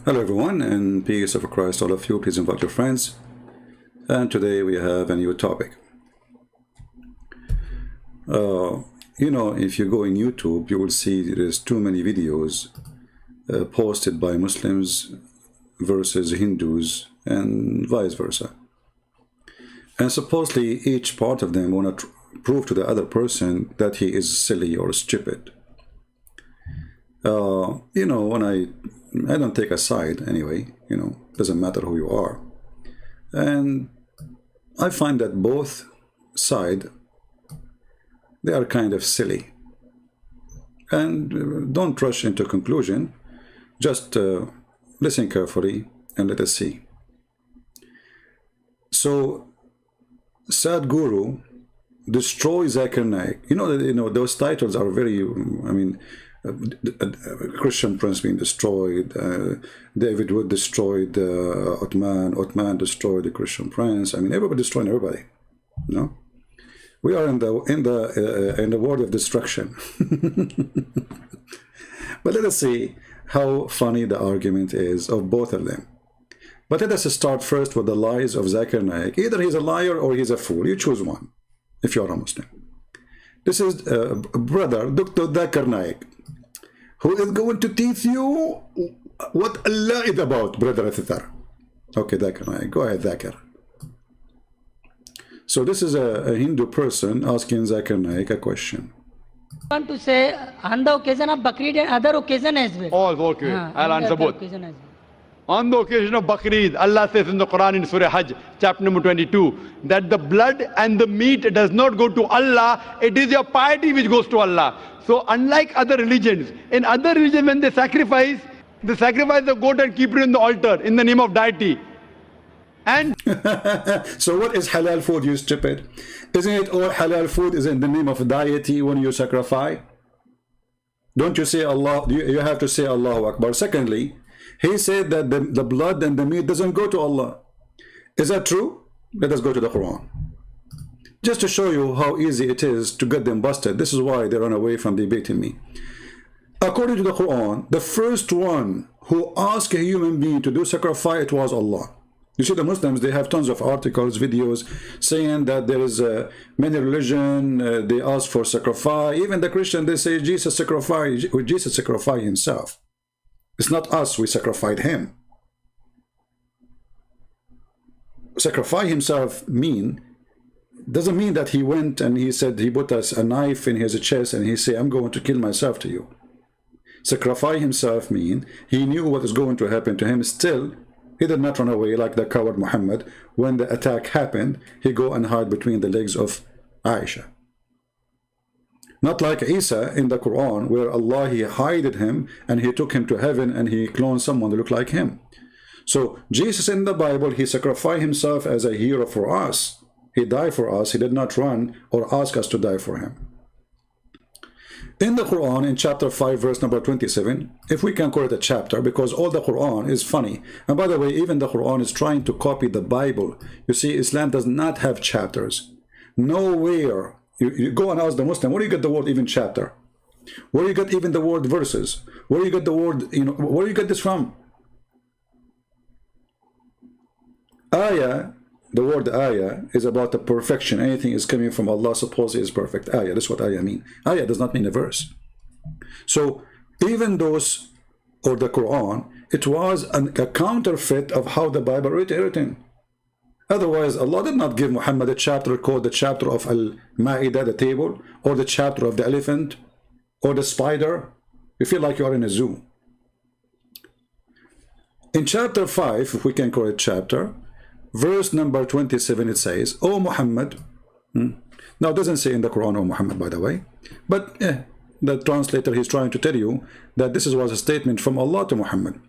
Hello everyone, and peace of Christ all of you. Please invite your friends. And today we have a new topic. If you go in YouTube, you will see there's too many videos posted by Muslims versus Hindus and vice versa. And supposedly each part of them want to prove to the other person that he is silly or stupid. When I don't take a side anyway, doesn't matter who you are. And I find that both sides, they are kind of silly. And don't rush into conclusion, just listen carefully and let us see. So, Sadhguru destroy Zakir Naik. Those titles are very, Christian Prince being destroyed, David Wood destroyed Ottoman destroyed the Christian Prince. Everybody destroying everybody. We are in the world of destruction. But let us see how funny the argument is of both of them. But let us start first with the lies of Zakir Naik. Either he's a liar or he's a fool. You choose one if you are a Muslim. This is brother Dr. Zakir Naik, who is going to teach you what Allah is about, brother al-Fitr. Okay, Zakir Naik, go ahead, Zakir. So this is a Hindu person asking Zakir Naik a question. I want to say, on the occasion of Bakrid and other occasion as well. All okay. I'll answer both. On the occasion of Bakrid, Allah says in the Quran in Surah Hajj, chapter number 22, that the blood and the meat does not go to Allah, it is your piety which goes to Allah. So unlike other religions, in other religions when they sacrifice the goat and keep it in the altar in the name of deity. And so what is halal food, you stupid? Isn't it all halal food is in the name of deity when you sacrifice? Don't you say Allah? You have to say Allahu Akbar. Secondly, he said that the blood and the meat doesn't go to Allah. Is that true? Let us go to the Quran. Just to show you how easy it is to get them busted. This is why they run away from debating me. According to the Quran, the first one who asked a human being to do sacrifice, it was Allah. You see, the Muslims, they have tons of articles, videos saying that there is many religion, they ask for sacrifice. Even the Christian, they say Jesus sacrificed himself. It's not us, we sacrificed him. Sacrifice himself doesn't mean that he went and he said, he put us a knife in his chest and he said, I'm going to kill myself to you. Sacrifice himself mean he knew what was going to happen to him. Still, he did not run away like the coward Muhammad. When the attack happened, he go and hide between the legs of Aisha. Not like Isa in the Quran, where Allah, he hided him and he took him to heaven and he cloned someone to look like him. So Jesus in the Bible, he sacrificed himself as a hero for us. He died for us. He did not run or ask us to die for him. In the Quran, in chapter 5, verse number 27, if we can call it a chapter, because all the Quran is funny. And by the way, even the Quran is trying to copy the Bible. You see, Islam does not have chapters. Nowhere. You go and ask the Muslim, where do you get the word even chapter? Where do you get even the word verses? Where do you get the word, where do you get this from? Ayah, the word ayah is about the perfection. Anything is coming from Allah, supposedly is perfect. Ayah, that's what ayah mean. Ayah does not mean a verse. So even those, or the Quran, it was a counterfeit of how the Bible written. Otherwise, Allah did not give Muhammad a chapter called the chapter of Al-Ma'idah, the table, or the chapter of the elephant, or the spider. You feel like you are in a zoo. In chapter 5, if we can call it chapter, verse number 27, it says, O Muhammad. Now, it doesn't say in the Quran, O Muhammad, by the way. But the translator, he's trying to tell you that this was a statement from Allah to Muhammad.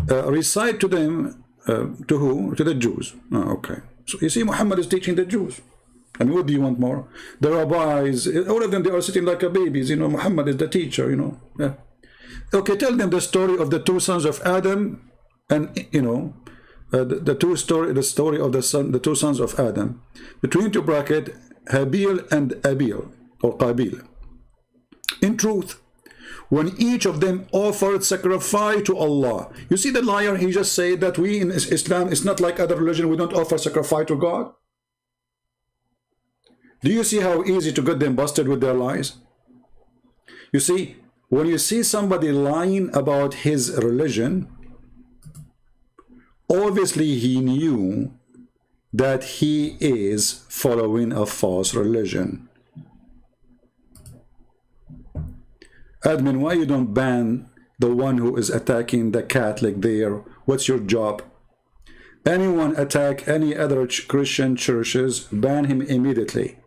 Recite to them, to who? To the Jews. Oh, okay. So you see, Muhammad is teaching the Jews. What do you want more? The rabbis, all of them, they are sitting like babies. Muhammad is the teacher, Yeah. Okay, tell them the story of the two sons of Adam, and the story of the two sons of Adam. Between two bracket, Habil and Abil, or Qabil. In truth, when each of them offered sacrifice to Allah. You see the liar, he just said that we in Islam, it's not like other religion, we don't offer sacrifice to God. Do you see how easy to get them busted with their lies? You see, when you see somebody lying about his religion, obviously he knew that he is following a false religion. Admin, why you don't ban the one who is attacking the Catholic there? What's your job? Anyone attack any other Christian churches, ban him immediately.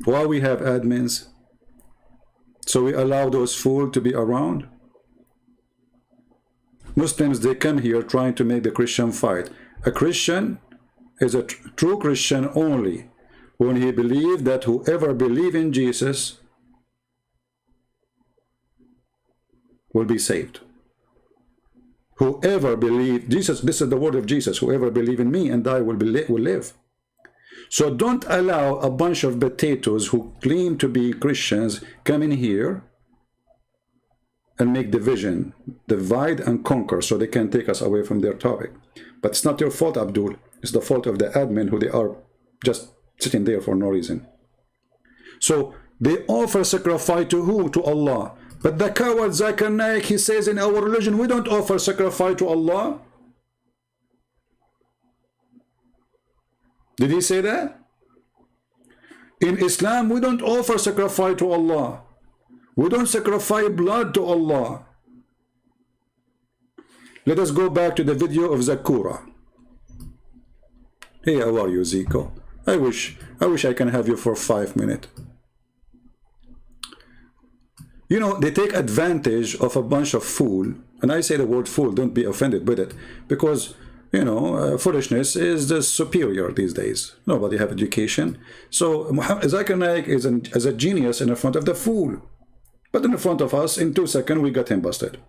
Why we have admins? So we allow those fools to be around? Muslims, they come here trying to make the Christian fight. A Christian is a true Christian only when he believes that whoever believes in Jesus will be saved. Whoever believes Jesus, this is the word of Jesus, whoever believes in me and die will live. So don't allow a bunch of potatoes who claim to be Christians come in here and make division, divide and conquer, so they can take us away from their topic. But it's not your fault, Abdul. It's the fault of the admin, who they are just sitting there for no reason. So they offer sacrifice to who? To Allah. But the coward Zakir Naik, he says in our religion, we don't offer sacrifice to Allah. Did he say that? In Islam, we don't offer sacrifice to Allah. We don't sacrifice blood to Allah. Let us go back to the video of Zakura. Hey, how are you, Zico? I wish I can have you for 5 minutes. You know, they take advantage of a bunch of fool, and I say the word fool, don't be offended with it, because, you know, foolishness is the superior these days. Nobody have education. So Zakir Naik is a genius in front of the fool. But in front of us, in 2 seconds, we got him busted.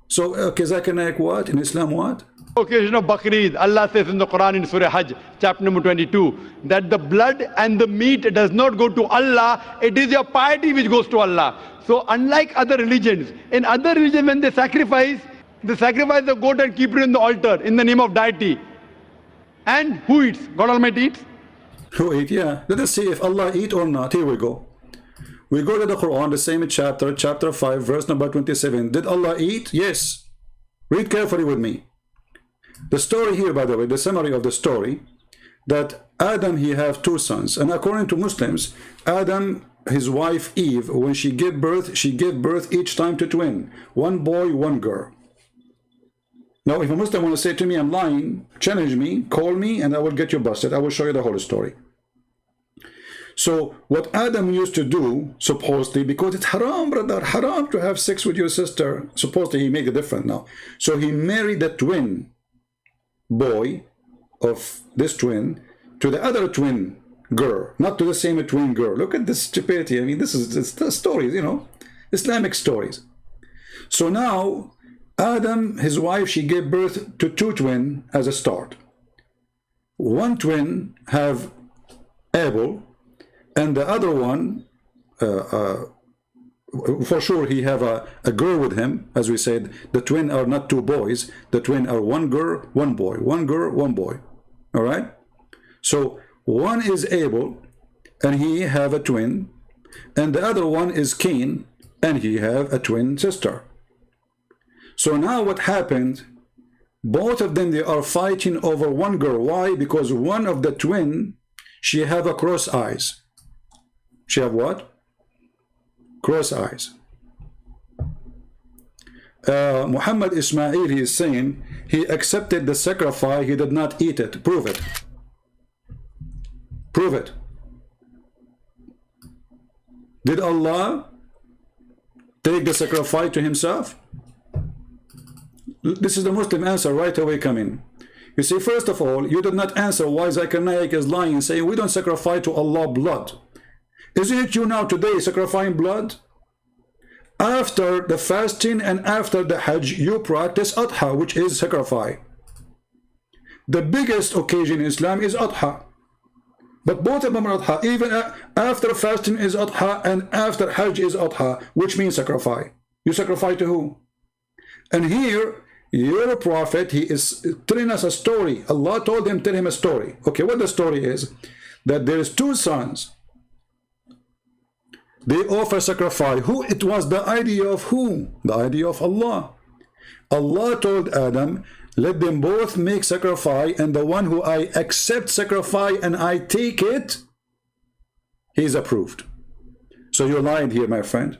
So, okay, Zakir Naik what? In Islam what? Occasion of Bakrid, Allah says in the Quran in Surah Hajj, chapter number 22, that the blood and the meat does not go to Allah, it is your piety which goes to Allah. So unlike other religions, in other religions when they sacrifice the goat and keep it in the altar in the name of deity. And who eats? God Almighty eats? Who eat? Yeah. Let us see if Allah eat or not. Here we go. We go to the Quran, the same chapter, chapter 5, verse number 27. Did Allah eat? Yes. Read carefully with me. The story here, by the way, the summary of the story, that Adam, he have 2 sons. And according to Muslims, Adam, his wife Eve, when she gave birth each time to twin. 1 boy, 1 girl. Now, if a Muslim want to say to me, I'm lying, challenge me, call me, and I will get you busted. I will show you the whole story. So, what Adam used to do, supposedly, because it's haram, brother, haram to have sex with your sister. Supposedly, he made it different now. So, he married the twin boy of this twin to the other twin girl, not to the same twin girl. Look at this stupidity. I mean, this is the stories, you know, Islamic stories. So now, Adam, his wife, she gave birth to 2 twins as a start. 1 twin have Abel, and the other one, for sure, he have a girl with him. As we said, the twin are not 2 boys. The twin are 1 girl, 1 boy. 1 girl, 1 boy. All right? So, one is Abel, and he have a twin. And the other one is Cain, and he have a twin sister. So now what happened, both of them, they are fighting over 1 girl. Why? Because one of the twin, she have a cross eyes. She have what? Cross eyes. Muhammad Ismail, he is saying, he accepted the sacrifice, he did not eat it. Prove it. Prove it. Did Allah take the sacrifice to himself? This is the Muslim answer right away coming. You see, first of all, you did not answer why Zakir Naik is lying, saying we don't sacrifice to Allah blood. Isn't it you now today sacrificing blood? After the fasting and after the Hajj, you practice Adha, which is sacrifice. The biggest occasion in Islam is Adha. But both of them are Adha. Even after fasting is Adha and after Hajj is Adha, which means sacrifice. You sacrifice to who? And here, your prophet, he is telling us a story. Allah told him, tell him a story. Okay, what the story is? That there is two sons. They offer sacrifice. Who? It was the idea of whom? The idea of Allah. Allah told Adam, let them both make sacrifice, and the one who I accept sacrifice and I take it, he is approved. So you lied here, my friend.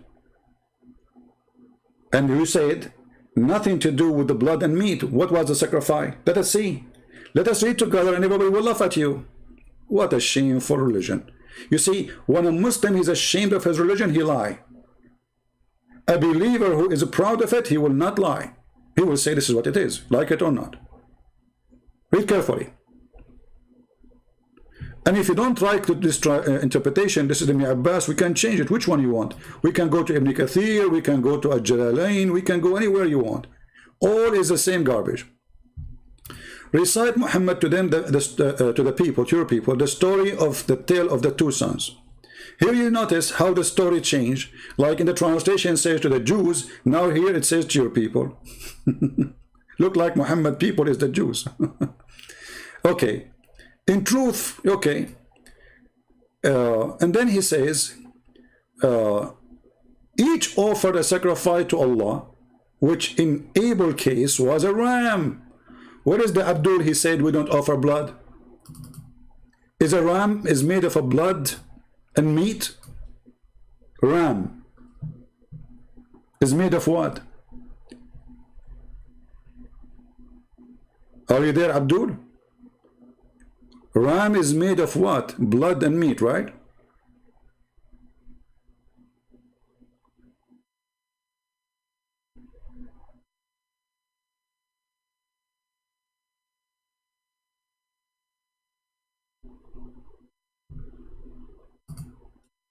And you said, nothing to do with the blood and meat. What was the sacrifice? Let us see. Let us read together and everybody will laugh at you. What a shameful religion. You see, when a Muslim is ashamed of his religion, he lie. A believer who is proud of it, he will not lie. He will say this is what it is, like it or not. Read carefully. And if you don't like this interpretation, this is the Abbas, we can change it. Which one you want? We can go to Ibn Kathir, we can go to Al-Jalalain, we can go anywhere you want. All is the same garbage. Recite, Muhammad, to them, to the people, to your people, the story of the tale of the two sons. Here you notice how the story changed. Like in the translation says to the Jews, now here it says to your people. Look like Muhammad people is the Jews. Okay. In truth, okay. And then he says, each offered a sacrifice to Allah, which in Abel's case was a ram. What is the Abdul? He said, we don't offer blood. Is a ram is made of a blood and meat? Ram is made of what? Are you there, Abdul? Ram is made of what? Blood and meat, right?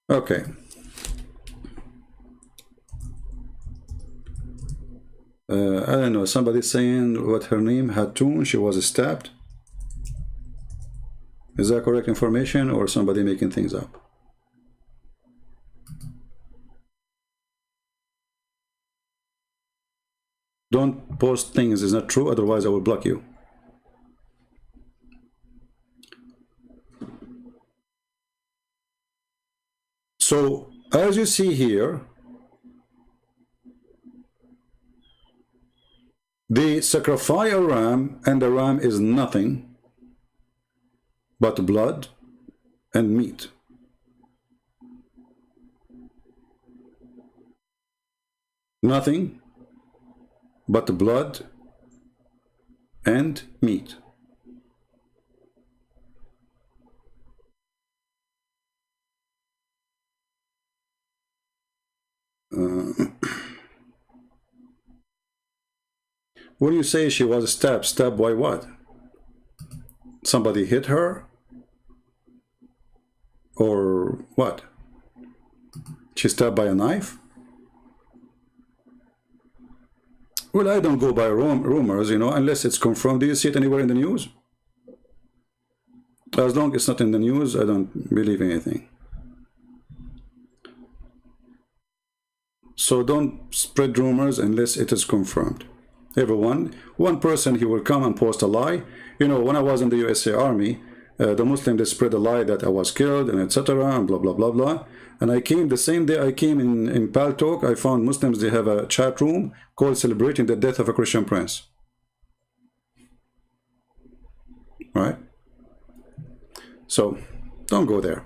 Okay. I don't know, somebody saying what her name, Hatun, she was stabbed. Is that correct information or somebody making things up? Don't post things is not true, otherwise I will block you. So, as you see here, they sacrifice a ram, and the ram is nothing but blood and meat. Nothing but blood and meat. When you say she was stabbed by what? Somebody hit her? Or what? She stabbed by a knife? Well, I don't go by rumors, you know, unless it's confirmed. Do you see it anywhere in the news? As long as it's not in the news, I don't believe anything. So don't spread rumors unless it is confirmed. Everyone, one person, he will come and post a lie. You know, when I was in the USA Army, the Muslims, they spread a lie that I was killed and etc. and blah, blah, blah, blah. And I came, the same day I came in Paltalk, I found Muslims, they have a chat room called Celebrating the Death of a Christian Prince. Right? So, don't go there.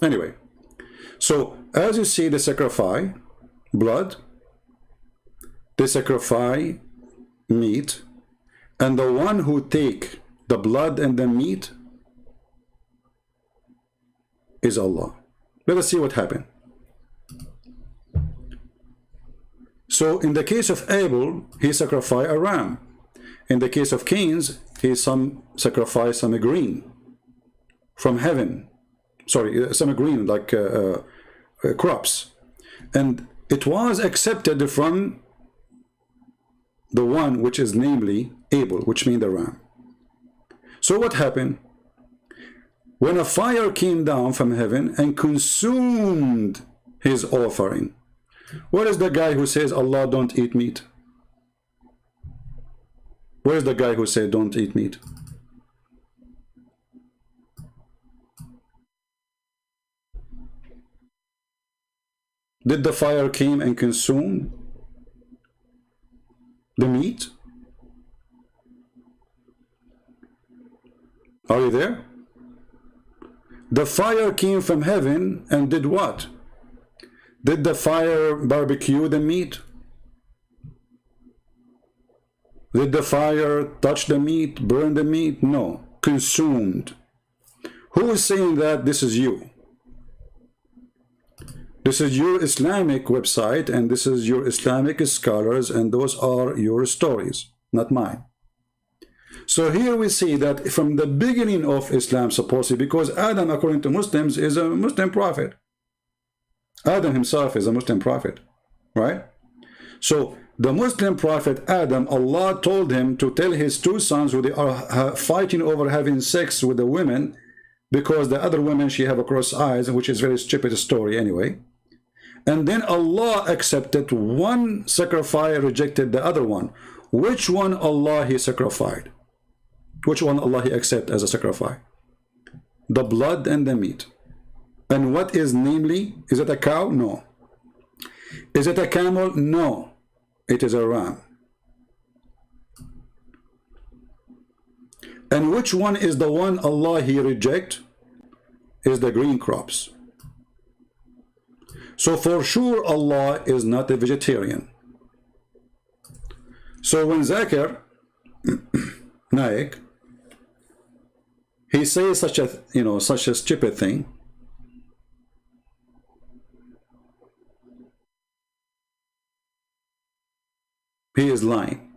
Anyway, so as you see the sacrifice, blood, they sacrifice meat, and the one who take the blood and the meat is Allah. Let us see what happened. So in the case of Abel, he sacrificed a ram. In the case of Cain's, he sacrificed some green from heaven. Sorry, some green like crops. And it was accepted from the one which is namely Abel, which means the ram. So what happened? when a fire came down from heaven and consumed his offering. Where is the guy who says Allah don't eat meat? Where is the guy who said don't eat meat? Did the fire came and consume the meat? Are you there? The fire came from heaven and did what? Did the fire barbecue the meat? Did the fire touch the meat, burn the meat? No. Consumed. Who is saying that? This is you. This is your Islamic website, and this is your Islamic scholars, and those are your stories, not mine. So here we see that from the beginning of Islam, supposedly, because Adam, according to Muslims, is a Muslim prophet. Adam himself is a Muslim prophet, right? So the Muslim prophet Adam, Allah told him to tell his two sons who they are fighting over having sex with the women, because the other women, she have cross eyes, which is a very stupid story anyway. And then Allah accepted one sacrifice, rejected the other one. Which one Allah he sacrificed? Which one Allah he accept as a sacrifice? The blood and the meat. And what is namely? Is it a cow? No. Is it a camel? No. It is a ram. And which one is the one Allah he reject? Is the green crops. So for sure Allah is not a vegetarian. So when Zakir Naik, he says such a such a stupid thing, he is lying.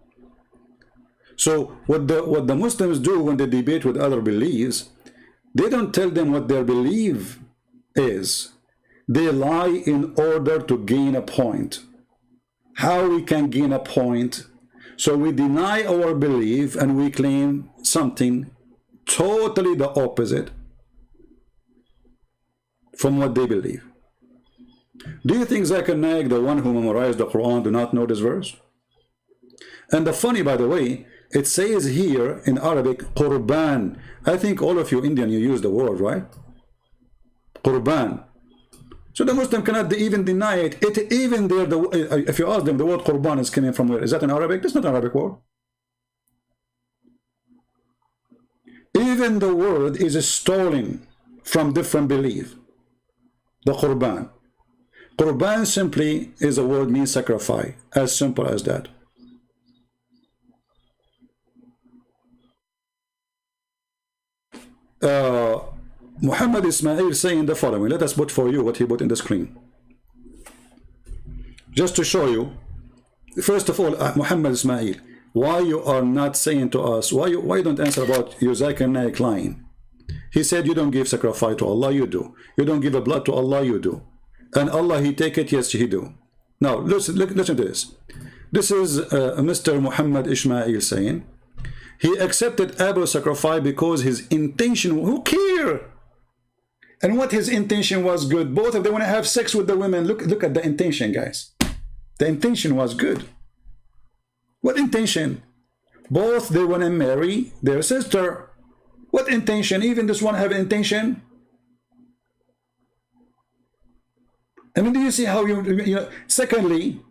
So what the Muslims do when they debate with other beliefs, they don't tell them what their belief is. They lie in order to gain a point. How we can gain a point? So we deny our belief and we claim something totally the opposite from what they believe. Do you think Zakir Naik, the one who memorized the Quran, do not know this verse? And the funny, by the way, it says here in Arabic, Qurban. I think all of you Indian, you use the word, right? Qurban. So the Muslim cannot even deny it. Even there, if you ask them, the word Qurban is coming from where? Is that in Arabic? That's not an Arabic word. Even the word is stolen from different belief. The Qurban. Qurban simply is a word means sacrifice. As simple as that. Muhammad Ismail saying the following. Let us put for you what he put in the screen. Just to show you, first of all, Muhammad Ismail, why you are not saying to us, why you don't answer about your Zakir Naik lying. He said you don't give sacrifice to Allah, you do. You don't give a blood to Allah, you do. And Allah, he take it, yes, he do. Now, listen to this. This is Mr. Muhammad Ismail saying, he accepted Abel's sacrifice because his intention, who care? And what his intention was good. Both of them want to have sex with the women. Look at the intention, guys. The intention was good. What intention? Both they want to marry their sister. What intention? Even this one have intention. I mean, do you see how you know? Secondly,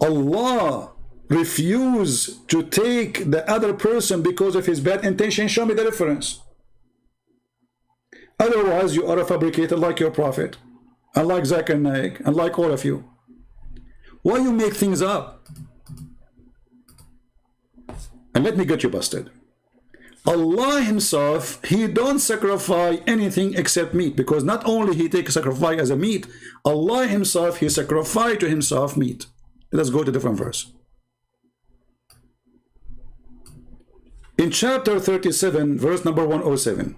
Allah refused to take the other person because of his bad intention. Show me the difference. Otherwise, you are a fabricator like your prophet, and like Zakir Naik, and like all of you. Why you make things up? And let me get you busted. Allah himself, he don't sacrifice anything except meat, because not only he take sacrifice as a meat, Allah himself, he sacrificed to himself meat. Let's go to a different verse. In chapter 37, verse number 107,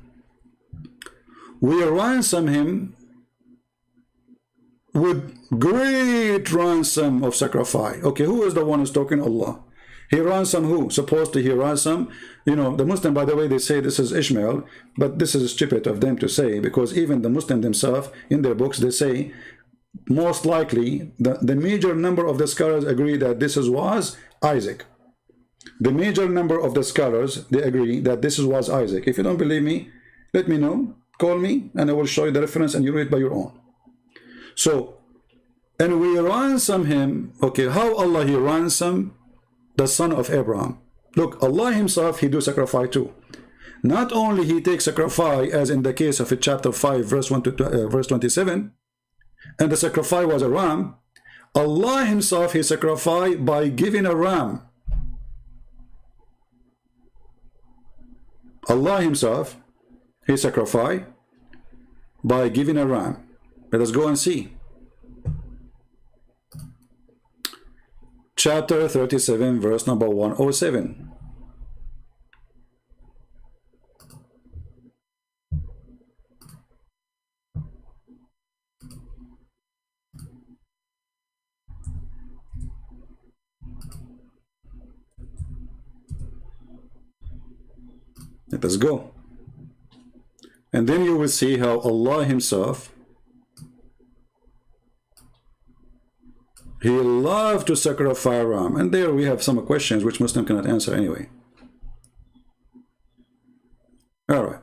we ransom him with great ransom of sacrifice. Okay, who is the one who's talking? Allah. He ransom who? Supposedly he ransom, you know, the Muslim, by the way, they say this is Ishmael, but this is stupid of them to say, because even the Muslim themselves, in their books, they say, most likely, the major number of the scholars agree that this was Isaac. The major number of the scholars, they agree that this was Isaac. If you don't believe me, let me know, call me, and I will show you the reference, and you read by your own. So, and we ransom him, okay, how Allah he ransom the son of Abraham? Look, Allah himself, he do sacrifice too. Not only he takes sacrifice, as in the case of chapter 5, verse 27, and the sacrifice was a ram, Allah himself, he sacrificed by giving a ram. Allah himself, he sacrificed by giving a ram. Let us go and see. Chapter 37, verse number 107. Let us go. And then you will see how Allah himself, he loved to sacrifice ram. And there we have some questions which Muslim cannot answer anyway. All right.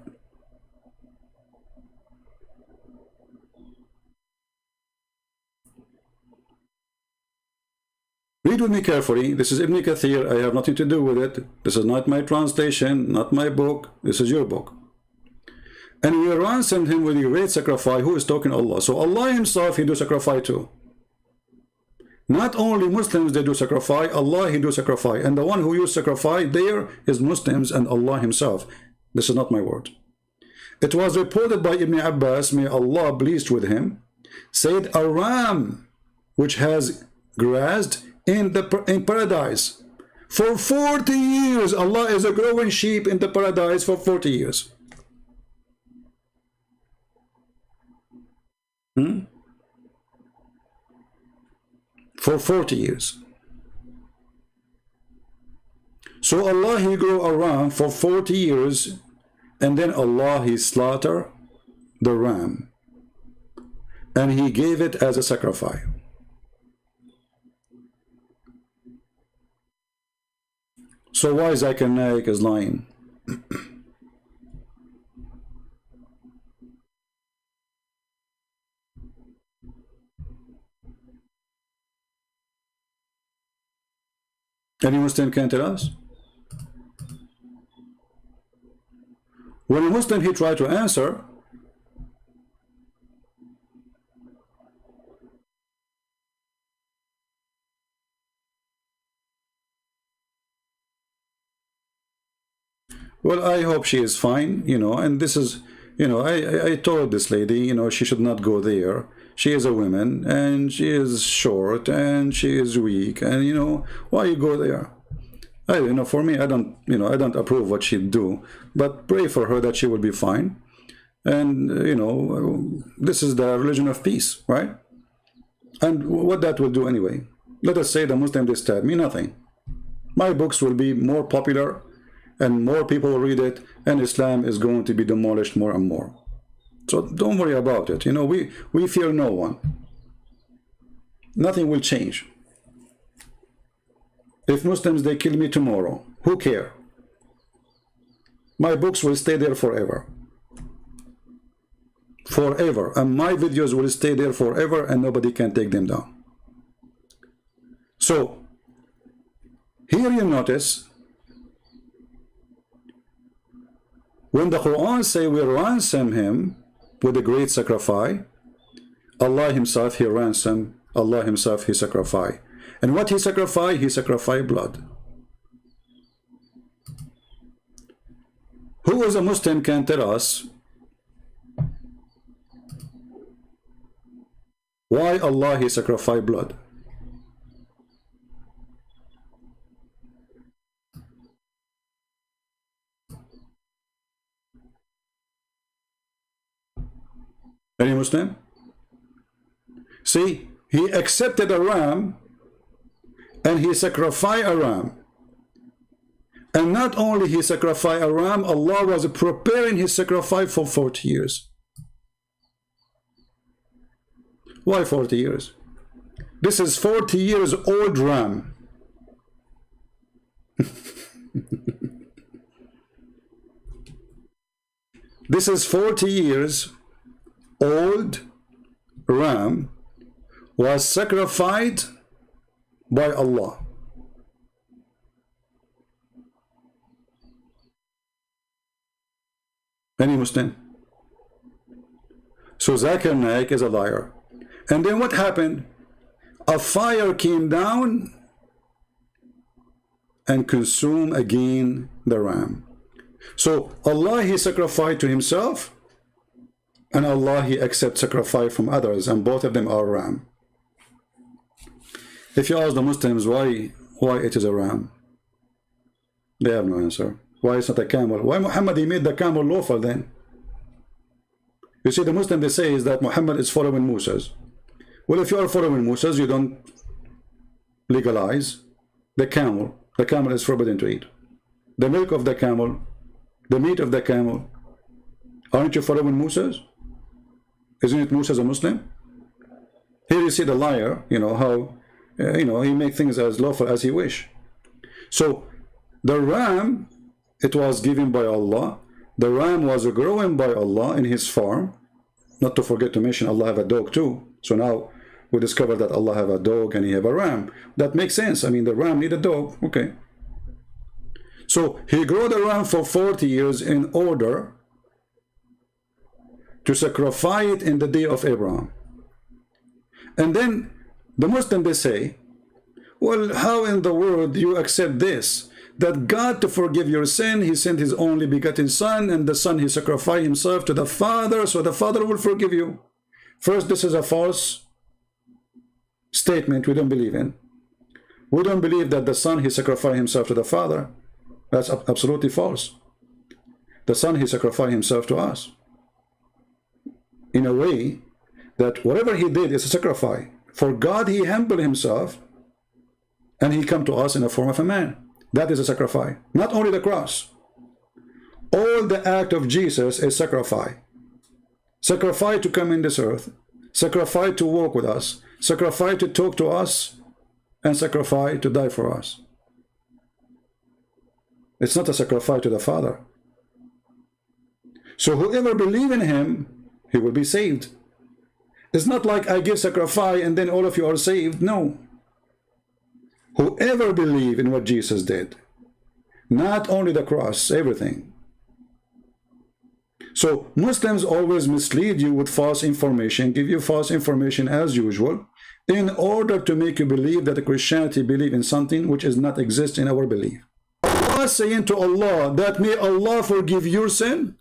Read with me carefully. This is Ibn Kathir. I have nothing to do with it. This is not my translation, not my book. This is your book. And we ransomed him with a great sacrifice. Who is talking? Allah. So Allah himself, he do sacrifice too. Not only Muslims, they do sacrifice. Allah, he do sacrifice. And the one who use sacrifice there is Muslims and Allah himself. This is not my word. It was reported by Ibn Abbas, may Allah pleased with him, said a ram which has grazed in paradise for 40 years. Allah is a growing sheep in the paradise for 40 years. For 40 years. So Allah, he grew a ram for 40 years, and then Allah, he slaughter the ram and he gave it as a sacrifice. So why Zakir Naik is lying? Any Muslim can tell us? When a Muslim, he tried to answer, well, I hope she is fine, you know, and this is, you know, I told this lady, you know, she should not go there. She is a woman, and she is short, and she is weak, and, you know, why you go there? You know, for me, I don't, you know, I don't approve what she do, but pray for her that she will be fine. And, you know, this is the religion of peace, right? And what that will do anyway? Let us say the Muslim, they stab me, nothing. My books will be more popular, and more people will read it, and Islam is going to be demolished more and more. So don't worry about it. You know, we fear no one. Nothing will change. If Muslims, they kill me tomorrow, who care? My books will stay there forever. Forever. And my videos will stay there forever, and nobody can take them down. So, here you notice, when the Qur'an say we ransom him with a great sacrifice, Allah himself, he ransom, Allah himself, he sacrifice. And what he sacrificed? He sacrificed blood. Who is a Muslim can tell us why Allah, he sacrificed blood? Any Muslim? See, he accepted a ram and he sacrificed a ram. And not only he sacrificed a ram, Allah was preparing his sacrifice for 40 years. Why 40 years? This is 40 years old ram. This is 40 years old ram was sacrificed by Allah. Any Muslim? So Zakir Naik is a liar. And then what happened? A fire came down and consumed again the ram. So Allah he sacrificed to himself, and Allah he accepts sacrifice from others, and both of them are ram. If you ask the Muslims why it is a ram, they have no answer. Why it's not a camel? Why Muhammad he made the camel lawful then? You see, the Muslim they say is that Muhammad is following Moses. Well, if you are following Moses, you don't legalize the camel. The camel is forbidden to eat. The milk of the camel, the meat of the camel. Aren't you following Moses? Isn't it Moses a Muslim? Here you see the liar, you know, how, he makes things as lawful as he wish. So, the ram, it was given by Allah. The ram was growing by Allah in his farm. Not to forget to mention Allah have a dog too. So now we discover that Allah have a dog and he have a ram. That makes sense. I mean, the ram need a dog. Okay. So he grew the ram for 40 years in order to sacrifice it in the day of Abraham. And then the Muslim they say, well, how in the world do you accept this? That God, to forgive your sin, he sent his only begotten son, and the son he sacrificed himself to the Father, so the Father will forgive you. First, this is a false statement we don't believe in. We don't believe that the son he sacrificed himself to the Father. That's absolutely false. The son he sacrificed himself to us in a way that whatever he did is a sacrifice. For God he humbled himself and he come to us in the form of a man. That is a sacrifice. Not only the cross. All the act of Jesus is sacrifice. Sacrifice to come in this earth. Sacrifice to walk with us. Sacrifice to talk to us. And sacrifice to die for us. It's not a sacrifice to the Father. So whoever believes in him, he will be saved. It's not like I give sacrifice and then all of you are saved. No. Whoever believes in what Jesus did, not only the cross, everything. So Muslims always mislead you with false information, give you false information as usual, in order to make you believe that Christianity believe in something which is not exist in our belief. Allah saying to Allah that may Allah forgive your sin.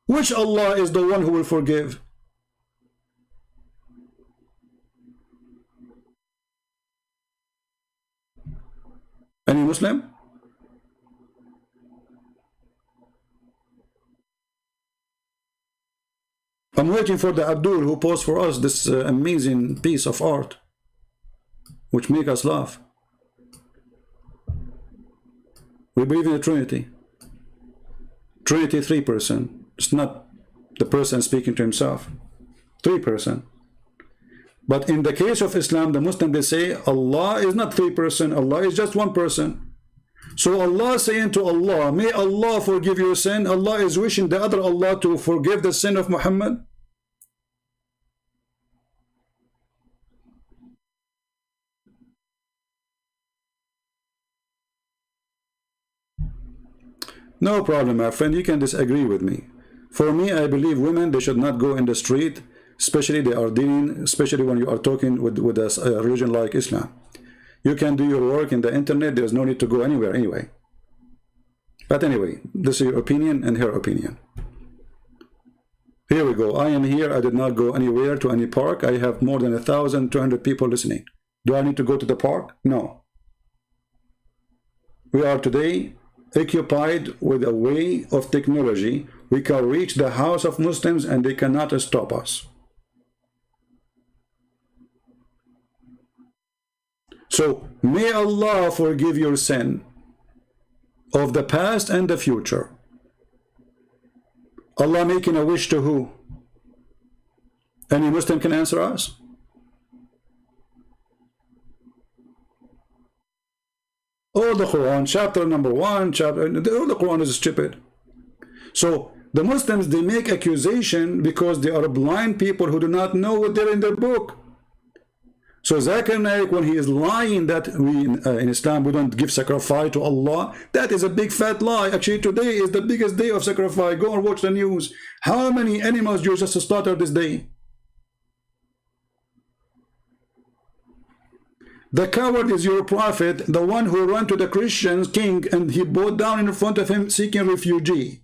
Which Allah is the one who will forgive? Any Muslim? I'm waiting for the Abdul who posed for us this amazing piece of art which make us laugh. We believe in the Trinity. Trinity 3%. It's not the person speaking to himself. 3%. But in the case of Islam, the Muslim, they say Allah is not 3%, Allah is just 1%. So Allah saying to Allah, may Allah forgive your sin. Allah is wishing the other Allah to forgive the sin of Muhammad. No problem, my friend, you can disagree with me. For me, I believe women, they should not go in the street, especially they are dealing, especially when you are talking with a religion like Islam. You can do your work in the internet, there's no need to go anywhere anyway. But anyway, this is your opinion and her opinion. Here we go. I am here, I did not go anywhere to any park. I have more than 1,200 people listening. Do I need to go to the park? No. We are today occupied with a way of technology. We can reach the house of Muslims and they cannot stop us. So, may Allah forgive your sin. of the past and the future. Allah making a wish to who? Any Muslim can answer us? All the Quran, chapter number 1, all the Quran is stupid. So the Muslims, they make accusation because they are blind people who do not know what they're in their book. So Zakir Naik, when he is lying that we in Islam we don't give sacrifice to Allah, that is a big fat lie. Actually, today is the biggest day of sacrifice. Go and watch the news. How many animals you just slaughter this day? The coward is your prophet, the one who ran to the Christian king and he bowed down in front of him seeking refugee.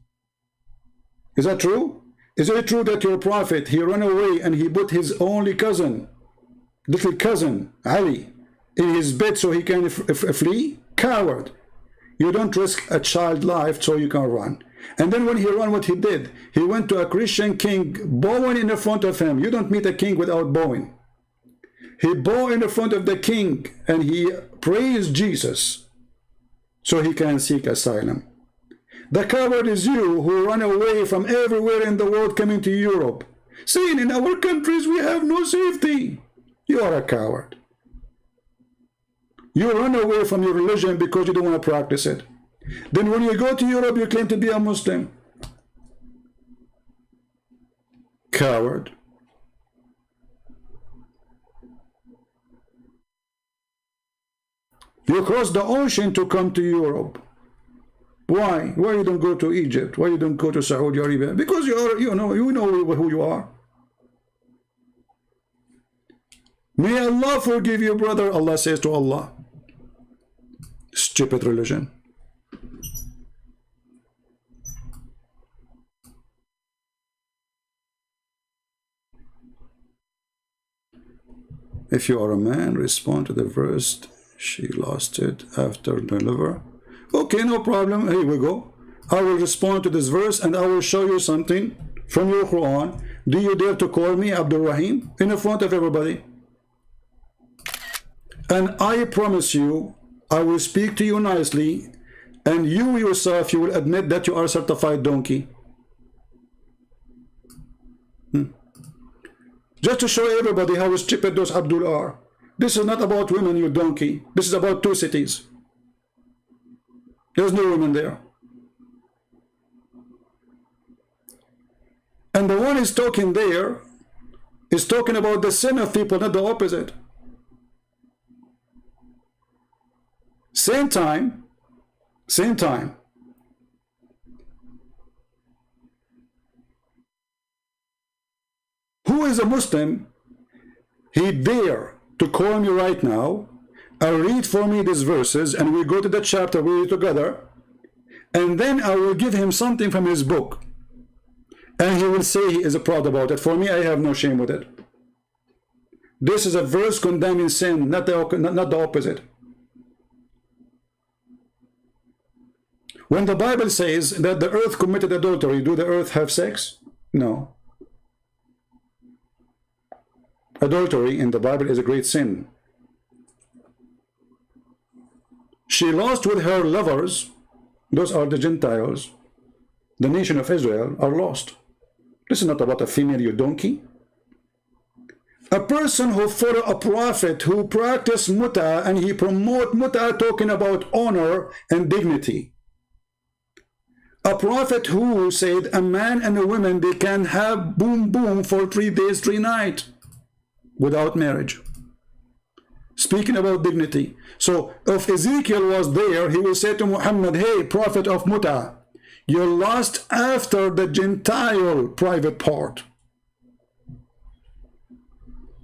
Is that true? Is it true that your prophet, he ran away and he put his only cousin, little cousin, Ali, in his bed so he can flee? Coward. You don't risk a child's life so you can run. And then when he ran, what he did, he went to a Christian king, bowing in the front of him. You don't meet a king without bowing. He bowed in the front of the king and he praised Jesus so he can seek asylum. The coward is you who run away from everywhere in the world coming to Europe, saying in our countries we have no safety. You are a coward. You run away from your religion because you don't want to practice it. Then when you go to Europe, you claim to be a Muslim. Coward. You cross the ocean to come to Europe. Why? Why you don't go to Egypt? Why you don't go to Saudi Arabia? Because you know who you are. May Allah forgive you, brother. Allah says to Allah. Stupid religion. If you are a man, respond to the verse. She lost it after deliver. Okay, no problem. Here we go. I will respond to this verse and I will show you something from your Quran. Do you dare to call me Abdul Rahim in front of everybody? And I promise you, I will speak to you nicely, and you yourself, you will admit that you are a certified donkey. Just to show everybody how stupid those Abdul are. This is not about women, you donkey. This is about two cities. There's no women there. And the one is talking there is talking about the sin of people, not the opposite. Same time. Who is a Muslim? He dare to call me right now and read for me these verses, and we go to the chapter, we read together, and then I will give him something from his book, and he will say he is proud about it. For me, I have no shame with it. This is a verse condemning sin, not the opposite. When the Bible says that the earth committed adultery, do the earth have sex? No. Adultery in the Bible is a great sin. She lost with her lovers. Those are the Gentiles. The nation of Israel are lost. This is not about a female, you donkey. A person who follow a prophet who practice muta and he promote muta, talking about honor and dignity. A prophet who said a man and a woman, they can have boom boom for 3 days, 3 nights without marriage. Speaking about dignity. So if Ezekiel was there, he will say to Muhammad, hey, prophet of muta, you lost after the Gentile private part.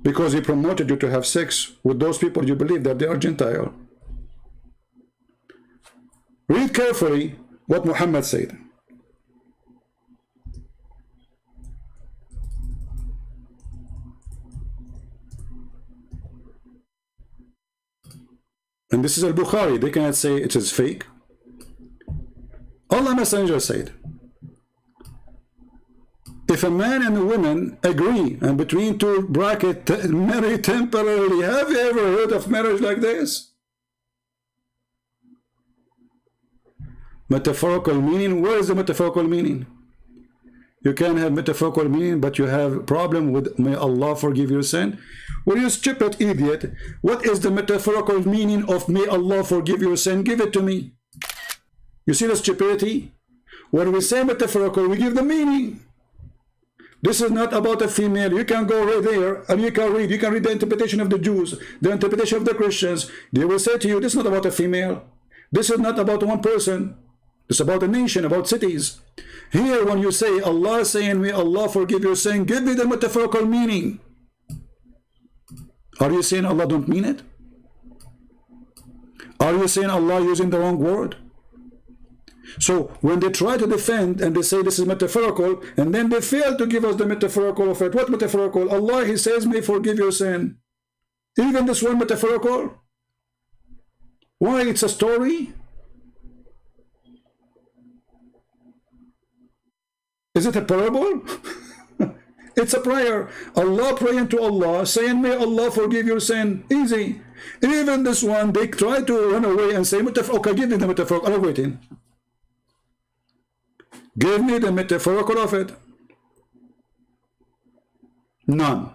Because he promoted you to have sex with those people you believe that they are Gentile. Read carefully what Muhammad said. And this is Al-Bukhari. They cannot say it is fake. Allah Messenger said, if a man and a woman agree and between two brackets marry temporarily, have you ever heard of marriage like this? Metaphorical meaning, where is the metaphorical meaning? You can have metaphorical meaning, but you have problem with may Allah forgive your sin. Well, you stupid idiot, what is the metaphorical meaning of may Allah forgive your sin? Give it to me. You see the stupidity? When we say metaphorical, we give the meaning. This is not about a female. You can go right there and you can read the interpretation of the Jews, the interpretation of the Christians. They will say to you, this is not about a female. This is not about one person. It's about a nation, about cities. Here, when you say Allah saying, may Allah forgive your sin, give me the metaphorical meaning. Are you saying Allah don't mean it? Are you saying Allah using the wrong word? So when they try to defend and they say this is metaphorical, and then they fail to give us the metaphorical of it. What metaphorical? Allah, He says, may forgive your sin. Even this one metaphorical? Why? It's a story? Is it a parable? It's a prayer. Allah praying to Allah, saying, may Allah forgive your sin. Easy. Even this one, they try to run away and say, okay, give me the metaphorical. I'm waiting. Give me the metaphorical of it. None.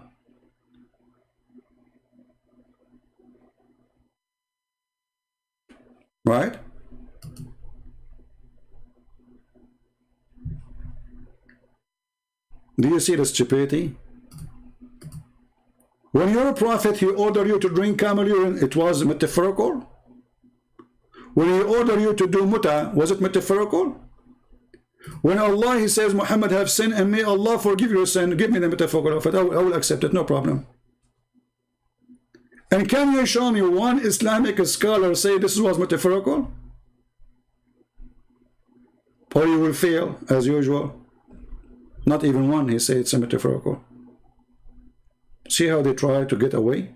Right? Do you see the stupidity? When you're a prophet, he ordered you to drink camel urine, it was metaphorical. When he ordered you to do muta, was it metaphorical? When Allah, He says, Muhammad have sinned and may Allah forgive your sin, give me the metaphorical of it. I will accept it, no problem. And can you show me one Islamic scholar say this was metaphorical? Or you will fail, as usual. Not even one, he said it's a metaphorical. See how they try to get away?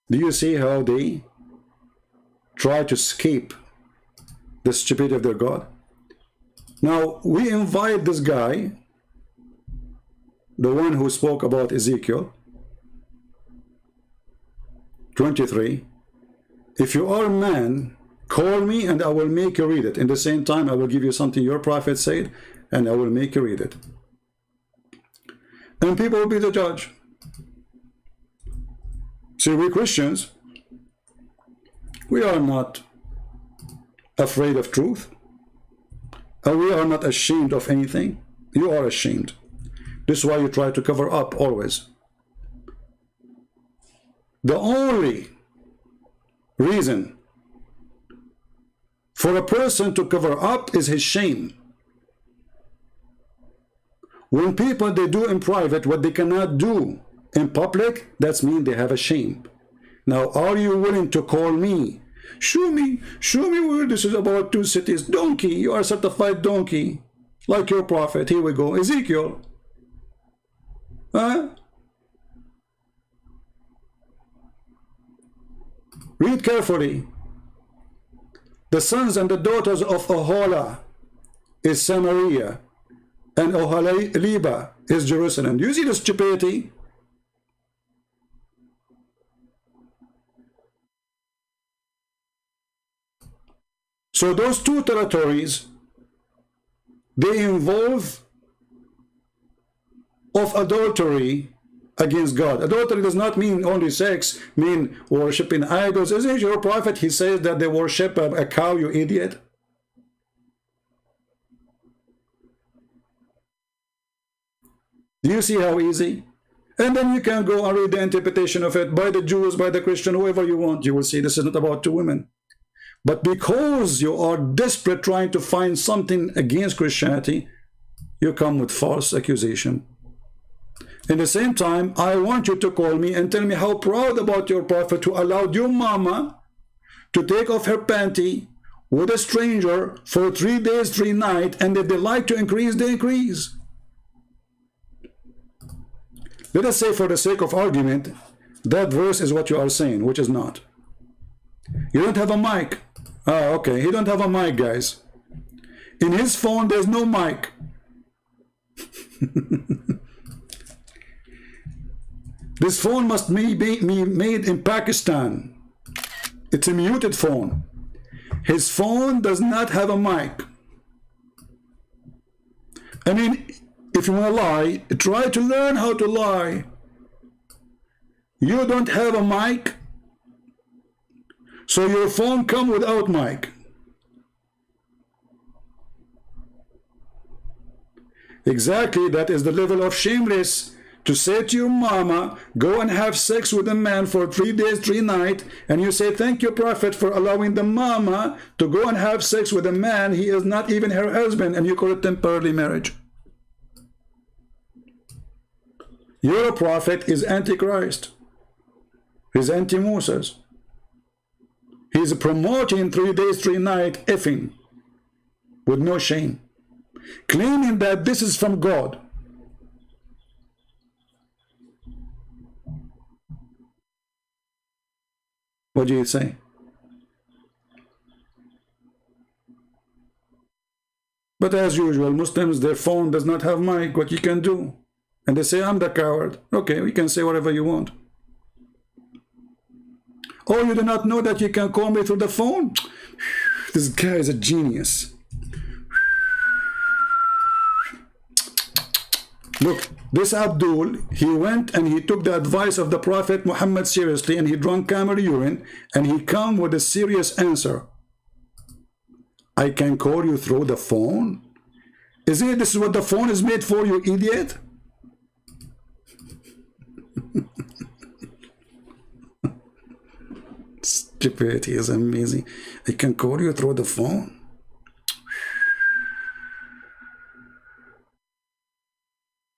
Do you see how they try to escape the stupidity of their God? Now, we invite this guy, the one who spoke about Ezekiel 23, if you are a man, call me and I will make you read it. In the same time, I will give you something your prophet said, and I will make you read it. And people will be the judge. See, we Christians, we are not afraid of truth, and we are not ashamed of anything. You are ashamed. This is why you try to cover up always. The only reason for a person to cover up is his shame. When people, they do in private what they cannot do in public, that means they have a shame. Now, are you willing to call me? Show me where this is about two cities. Donkey, you are a certified donkey, like your prophet. Here we go, Ezekiel. Huh? Read carefully. The sons and the daughters of Ohola is Samaria, and Oholiba is Jerusalem. Do you see the stupidity? So those two territories, they involve of adultery against God. Adultery does not mean only sex, mean worshiping idols. Isn't your prophet, he says that they worship a cow, you idiot? Do you see how easy? And then you can go and read the interpretation of it by the Jews, by the Christian, whoever you want. You will see this is not about two women. But because you are desperate trying to find something against Christianity, you come with false accusation. In the same time, I want you to call me and tell me how proud about your prophet who allowed your mama to take off her panty with a stranger for 3 days, 3 nights, and if they like to increase, they increase. Let us say, for the sake of argument, that verse is what you are saying, which is not. You don't have a mic. Ah, okay, he don't have a mic, guys. In his phone, there's no mic. This phone must be made in Pakistan. It's a muted phone. His phone does not have a mic. I mean, if you want to lie, try to learn how to lie. You don't have a mic, so your phone comes without mic. Exactly, that is the level of shameless. To say to your mama, go and have sex with a man for 3 days, 3 nights, and you say, thank you, Prophet, for allowing the mama to go and have sex with a man, he is not even her husband, and you call it temporary marriage. Your prophet is Antichrist. He's anti-Moses. He's promoting 3 days, 3 nights effing with no shame, claiming that this is from God. What do you say? But as usual, Muslims, their phone does not have mic. What you can do? And they say, I'm the coward. Okay, you can say whatever you want. Oh, you do not know that you can call me through the phone? This guy is a genius. Look, this Abdul, he went and he took the advice of the Prophet Muhammad seriously, and he drank camel urine, and he come with a serious answer. I can call you through the phone? This is what the phone is made for, you idiot? Stupidity is amazing. I can call you through the phone?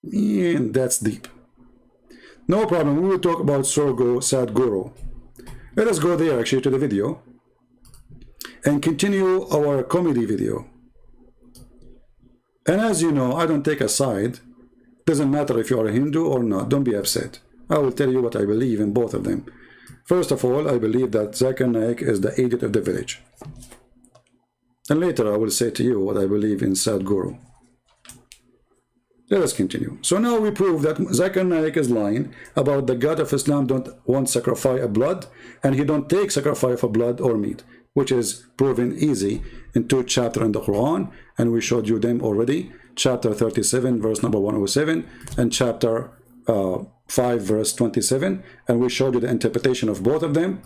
Man, that's deep. No problem. We will talk about Sadhguru. Let us go there actually to the video and continue our comedy video. And as you know, I don't take a side. Doesn't matter if you are a Hindu or not. Don't be upset. I will tell you what I believe in both of them. First of all, I believe that Zakir Naik is the idiot of the village. And later I will say to you what I believe in Sadhguru. Let us continue. So now we prove that Zakir Naik is lying about the God of Islam won't sacrifice a blood, and he don't take sacrifice of blood or meat, which is proven easy in 2 chapters in the Quran, and we showed you them already. Chapter 37, verse number 107, and chapter 5, verse 27, and we showed you the interpretation of both of them,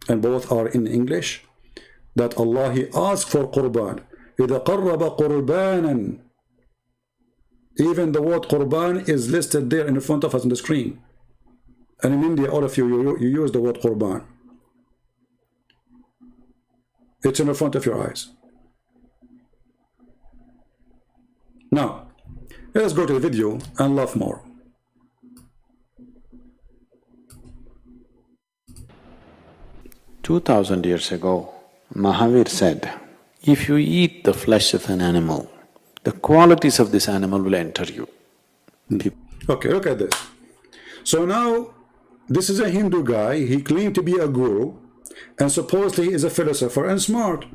and both are in English. That Allah, He asked for Qurban. إِذَا قَرَّبَ قُرْبَانًا. Even the word Qurban is listed there in front of us on the screen. And in India, all of you use the word Qurban. It's in the front of your eyes. Now, let us go to the video and laugh more. "2,000 years ago, Mahavir said, if you eat the flesh of an animal, the qualities of this animal will enter you." Okay, look at this. So now, this is a Hindu guy. He claimed to be a guru, and supposedly is a philosopher and smart.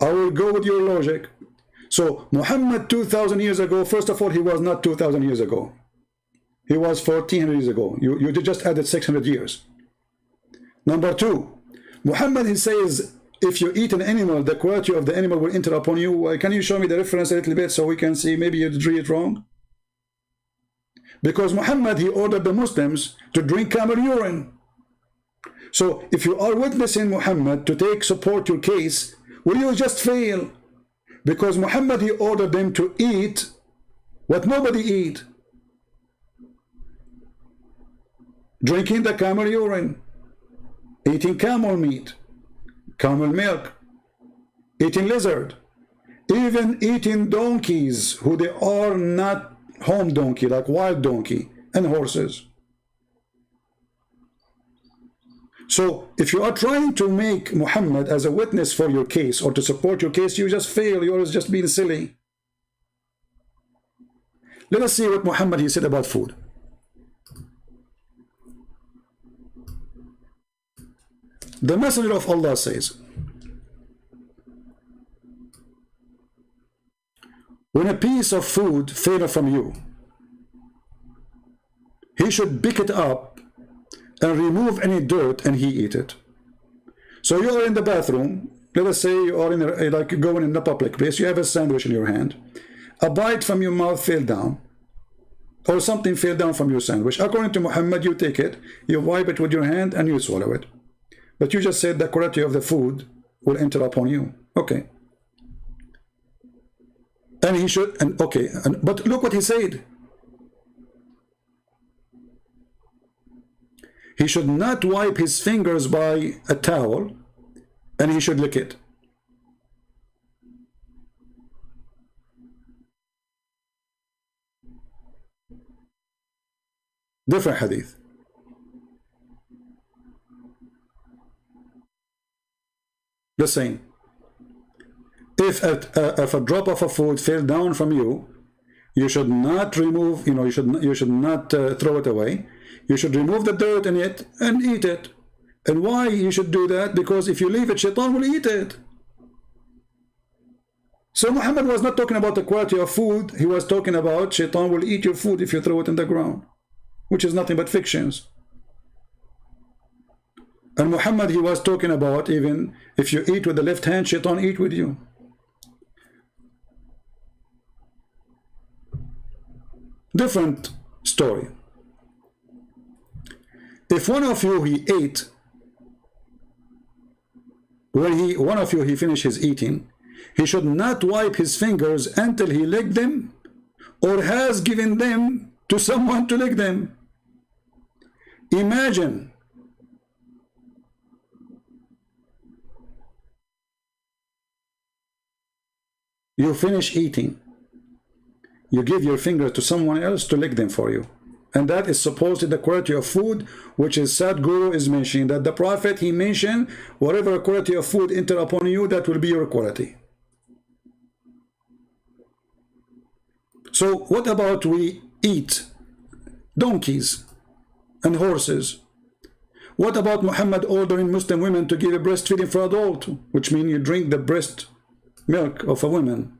I will go with your logic. So Muhammad 2,000 years ago, first of all, he was not 2,000 years ago. He was 1,400 years ago. You just added 600 years. Number two, Muhammad, he says, if you eat an animal, the quality of the animal will enter upon you. Can you show me the reference a little bit so we can see maybe you read it wrong? Because Muhammad, he ordered the Muslims to drink camel urine. So if you are witnessing Muhammad to support your case, will you just fail? Because Muhammad, he ordered them to eat what nobody eat. Drinking the camel urine, eating camel meat, camel milk, eating lizard, even eating donkeys who they are not home donkey, like wild donkey, and horses. So if you are trying to make Muhammad as a witness for your case or to support your case, you just fail. You're just being silly. Let us see what Muhammad, he said about food. The Messenger of Allah says, when a piece of food fails from you, he should pick it up and remove any dirt and he eat it. So you are in the bathroom, let us say you are in a, like going in a public place, you have a sandwich in your hand, a bite from your mouth fell down, or something fell down from your sandwich. According to Muhammad, you take it, you wipe it with your hand and you swallow it. But you just said the quality of the food will enter upon you. Okay. And he should, and okay, but look what he said. He should not wipe his fingers by a towel, and he should lick it. Different hadith. The same. If a drop of a food fell down from you, you should not remove, you should not throw it away. You should remove the dirt in it and eat it. And why you should do that? Because if you leave it, shaitan will eat it. So Muhammad was not talking about the quality of food. He was talking about shaitan will eat your food if you throw it in the ground, which is nothing but fictions. And Muhammad, he was talking about even if you eat with the left hand, shaitan eat with you. Different story. If one of you he ate, when one of you he finished his eating, he should not wipe his fingers until he licked them or has given them to someone to lick them. Imagine you finish eating, you give your finger to someone else to lick them for you. And that is supposedly the quality of food, which is Sadhguru is mentioning, that the Prophet, he mentioned, whatever quality of food enter upon you, that will be your quality. So what about we eat donkeys and horses? What about Muhammad ordering Muslim women to give a breastfeeding for adult, which means you drink the breast milk of a woman?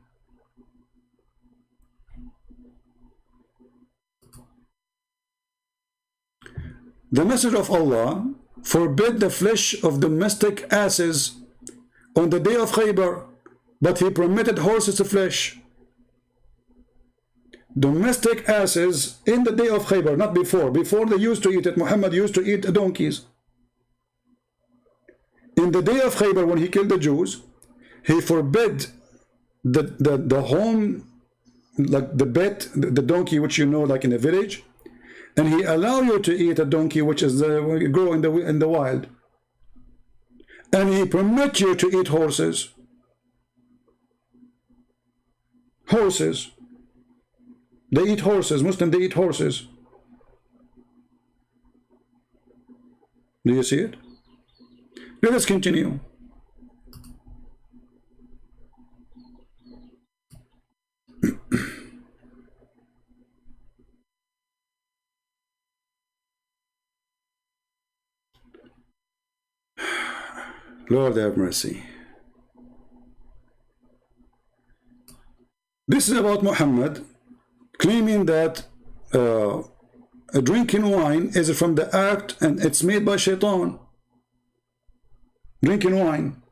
The Messenger of Allah forbid the flesh of domestic asses on the day of Khaybar, but he permitted horses' flesh. Domestic asses in the day of Khaybar, not before. Before they used to eat it. Muhammad used to eat donkeys. In the day of Khaybar, when he killed the Jews, he forbid the home, like the bet, the donkey which you know, like in a village, and he allow you to eat a donkey which is grow in the wild, and he permit you to eat horses. Horses. They eat horses. Muslims, they eat horses. Do you see it? Let us continue. Lord have mercy. This is about Muhammad claiming that drinking wine is from the act and it's made by shaitan. Drinking wine.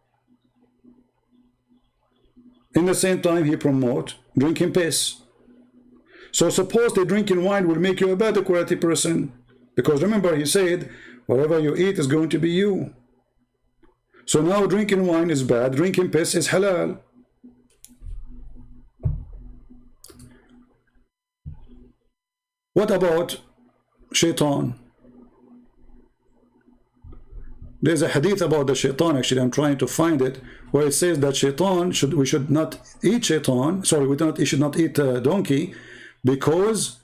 In the same time he promotes drinking piss. So suppose that drinking wine will make you a better quality person, because remember he said whatever you eat is going to be you. So now drinking wine is bad, drinking piss is halal. What about shaitan? There's a hadith about the shaitan, actually I'm trying to find it, where it says that shaitan, we should not eat shaitan, sorry, we should not eat donkey, because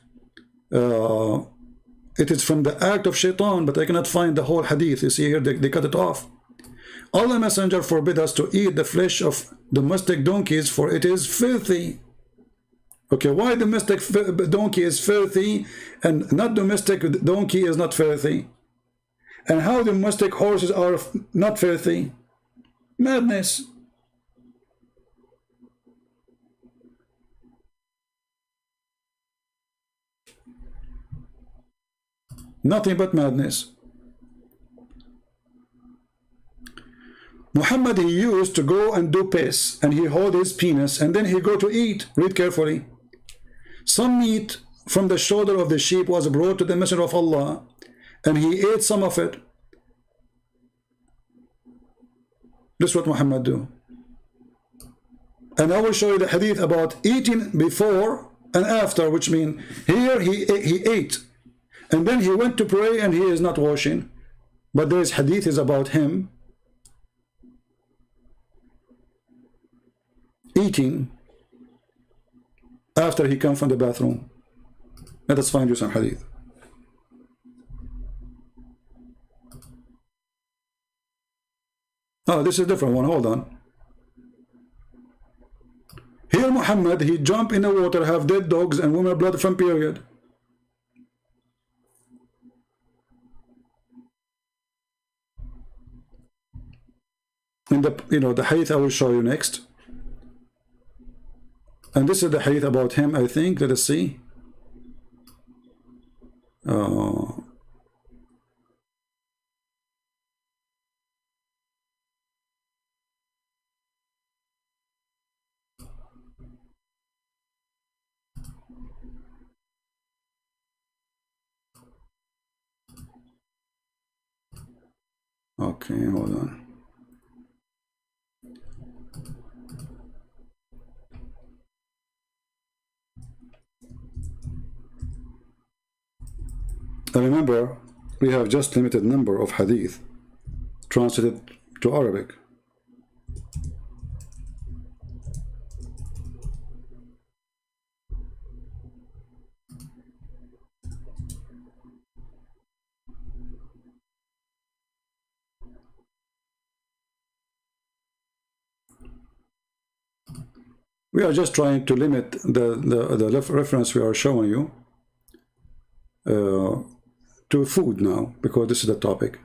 it is from the act of shaitan, but I cannot find the whole hadith. You see here, they cut it off. Allah Messenger forbid us to eat the flesh of domestic donkeys, for it is filthy. Okay, why domestic donkey is filthy and not domestic donkey is not filthy? And how domestic horses are not filthy? Madness. Nothing but madness. Muhammad, he used to go and do piss, and he hold his penis, and then he go to eat. Read carefully. Some meat from the shoulder of the sheep was brought to the Messenger of Allah, and he ate some of it. This is what Muhammad do. And I will show you the hadith about eating before and after, which means here he ate, and then he went to pray and he is not washing. But there is hadith is about him eating after he come from the bathroom. Let us find you some hadith. Oh, this is a different one. Hold on. Here Muhammad, he jump in the water, have dead dogs and women blood from period. In the the hadith I will show you next. And this is the hadith about him, I think. Let us see. Okay, hold on. Remember, we have just limited number of hadith translated to Arabic. We are just trying to limit the reference we are showing you to food now, because this is the topic.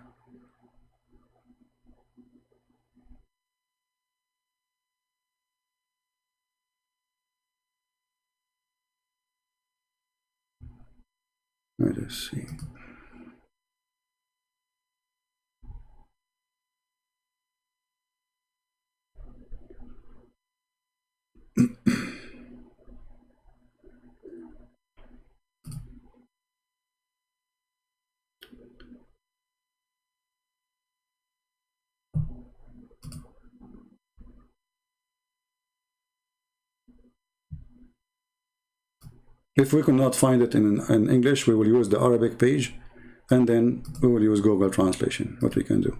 Let us see. If we could not find it in English, we will use the Arabic page, and then we will use Google Translation, what we can do.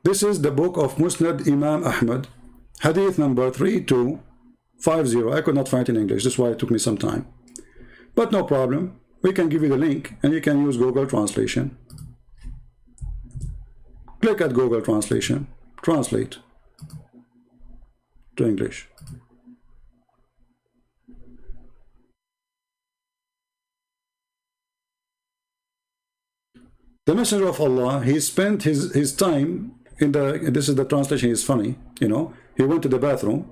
This is the book of Musnad Imam Ahmad, hadith number 3250. I could not find it in English, that's why it took me some time. But no problem. We can give you the link and you can use Google Translation. Click at Google Translation, translate to English. The Messenger of Allah, he spent his time in this is the translation, is funny, he went to the bathroom,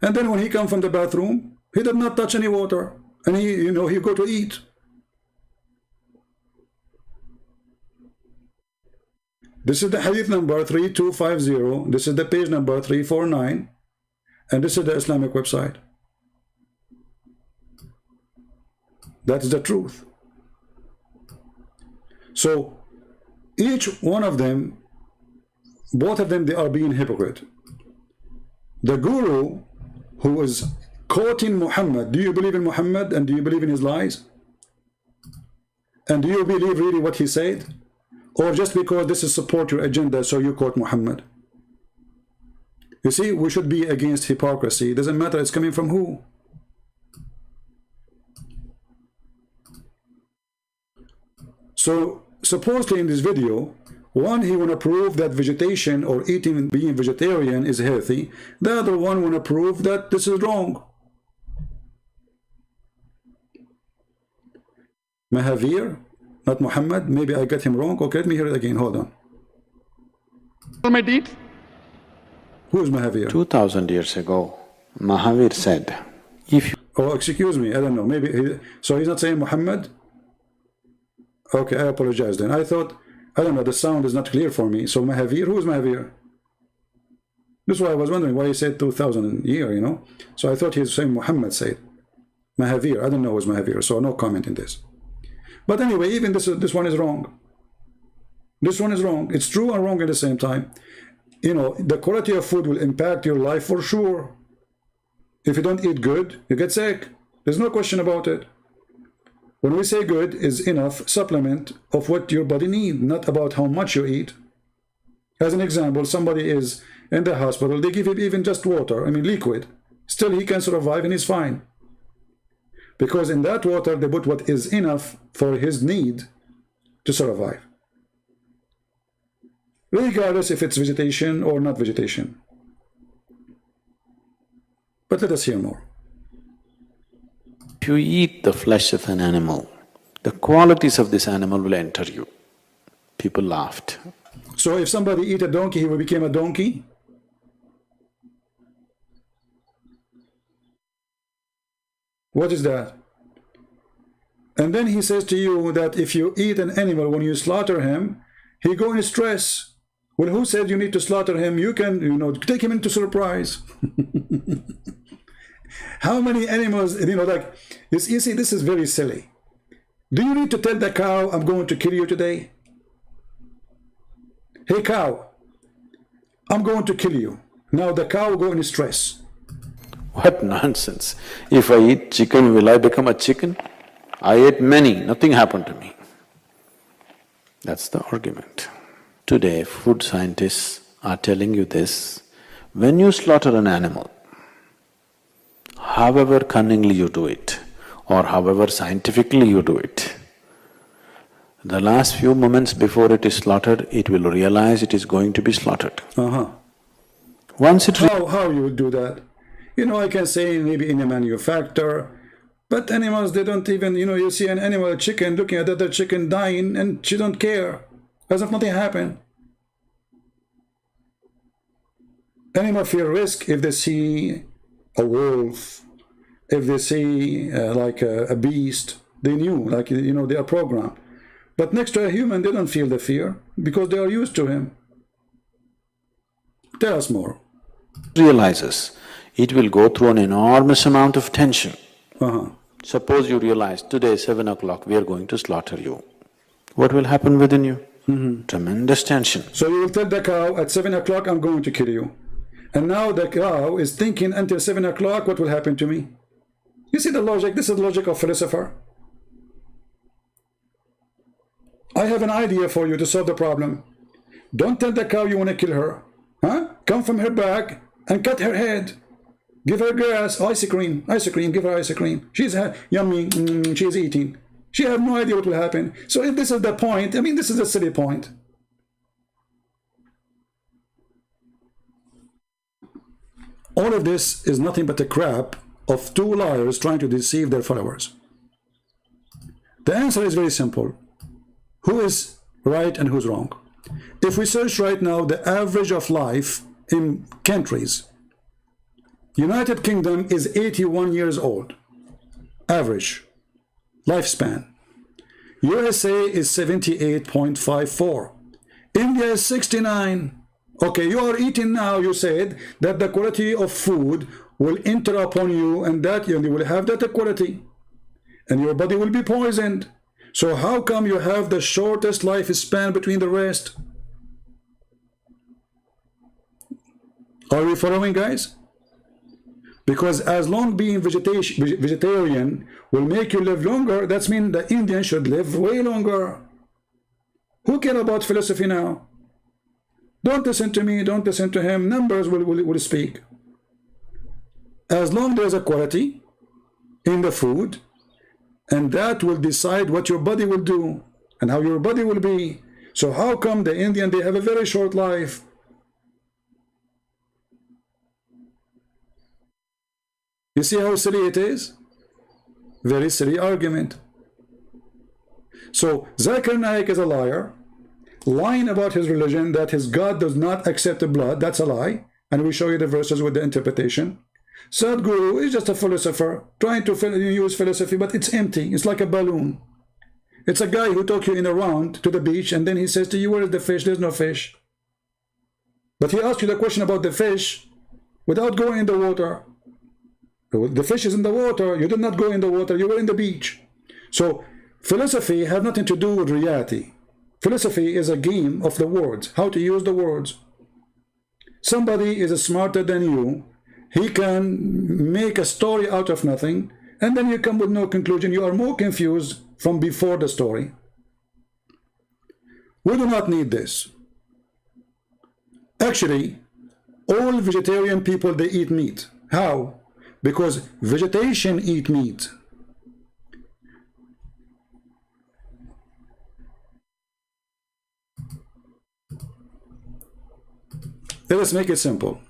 and then when he come from the bathroom, he did not touch any water, and he go to eat. This is the hadith number 3250. This is the page number 349. And this is the Islamic website. That is the truth. So, each one of them, both of them, they are being hypocrite. The guru who is quoting Muhammad, do you believe in Muhammad and do you believe in his lies? And do you believe really what he said? Or just because this is support your agenda, so you quote Muhammad? You see, we should be against hypocrisy. It doesn't matter it's coming from who. So, supposedly in this video, one, he want to prove that vegetation or eating, being vegetarian is healthy. The other one want to prove that this is wrong. Mahavir, not Muhammad. Maybe I got him wrong. Okay, let me hear it again. Hold on. soulmate eats? Who is Mahavir? 2000 years ago, Mahavir said, if you Oh, excuse me, I don't know. Maybe so he's not saying Muhammad? Okay, I apologize then. I thought, I don't know, the sound is not clear for me. So Mahavir, who is Mahavir? That's why I was wondering why he said 2000 year, you know. So I thought he was saying Muhammad said. Mahavir, I don't know who's Mahavir, so no comment in this. But anyway, even this one is wrong. This one is wrong. It's true and wrong at the same time. You know, the quality of food will impact your life for sure. If you don't eat good, you get sick. There's no question about it. When we say good is enough supplement of what your body needs, not about how much you eat. As an example, somebody is in the hospital, they give him even just water, I mean liquid. Still he can survive and he's fine. Because in that water they put what is enough for his need to survive. Regardless if it's vegetation or not vegetation. But let us hear more. If you eat the flesh of an animal, the qualities of this animal will enter you. People laughed. So if somebody eat a donkey, he will become a donkey? What is that? And then he says to you that if you eat an animal, when you slaughter him, he go in stress. Well, who said you need to slaughter him? You can, you know, take him into surprise. How many animals, you know, like, you see, this is very silly. Do you need to tell the cow, I'm going to kill you today? Hey cow, I'm going to kill you. Now the cow will go in stress. What nonsense! If I eat chicken, will I become a chicken? I ate many, nothing happened to me. That's the argument. Today, food scientists are telling you this, when you slaughter an animal, however cunningly you do it, or however scientifically you do it, the last few moments before it is slaughtered, it will realize it is going to be slaughtered. Once it… How you would do that? You know, I can say maybe in a manufacturer, but animals, they don't even, you know, you see an animal, a chicken, looking at the other chicken dying, and she don't care, as if nothing happened. Animals feel risk if they see a wolf, if they see like a beast. They knew, like, you know, they are programmed. But next to a human, they don't feel the fear because they are used to him. Tell us more. realizes, it will go through an enormous amount of tension. Suppose you realize, today 7 o'clock, we are going to slaughter you. What will happen within you? Tremendous tension. So you will tell the cow, at 7 o'clock I'm going to kill you. And now the cow is thinking until 7 o'clock, what will happen to me? You see the logic? This is the logic of philosopher. I have an idea for you to solve the problem. Don't tell the cow you want to kill her. Come from her back and cut her head. Give her grass, ice cream, give her ice cream. She's yummy, she's eating. She has no idea what will happen. So if this is the point, I mean, this is a silly point. All of this is nothing but a crap of two liars trying to deceive their followers. The answer is very simple. Who is right and who's wrong? If we search right now the average of life in countries, United Kingdom is 81 years old, average lifespan. USA is 78.54. India is 69. Okay, you are eating now, you said that the quality of food will enter upon you and that you will have that quality and your body will be poisoned. So how come you have the shortest lifespan between the rest? Are we following, guys? Because as long being vegetarian will make you live longer, that means the Indian should live way longer. Who cares about philosophy now? Don't listen to me, don't listen to him. Numbers will speak. As long there's a quality in the food, and that will decide what your body will do and how your body will be. So how come the Indian, they have a very short life? You see how silly it is? Very silly argument. So Zakir Naik is a liar. lying about his religion, that his God does not accept the blood. That's a lie. And we show you the verses with the interpretation. Sadhguru is just a philosopher trying to use philosophy, but it's empty. It's like a balloon. It's a guy who took you in a round to the beach, and then he says to you, where is the fish? There's no fish. But he asked you the question about the fish without going in the water. The fish is in the water. You did not go in the water. You were in the beach. So philosophy has nothing to do with reality. Philosophy is a game of the words, how to use the words. Somebody is smarter than you. He can make a story out of nothing, and then you come with no conclusion. You are more confused from before the story. We do not need this. Actually, all vegetarian people, they eat meat. How? Because vegetation eat meat. Let us make it simple.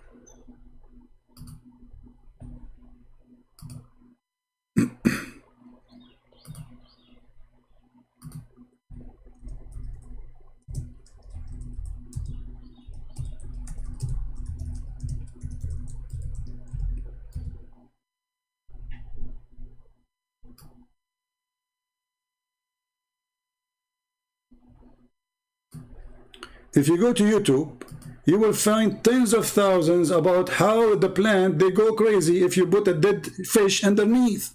If you go to YouTube, you will find tens of thousands about how the plant, they go crazy if you put a dead fish underneath.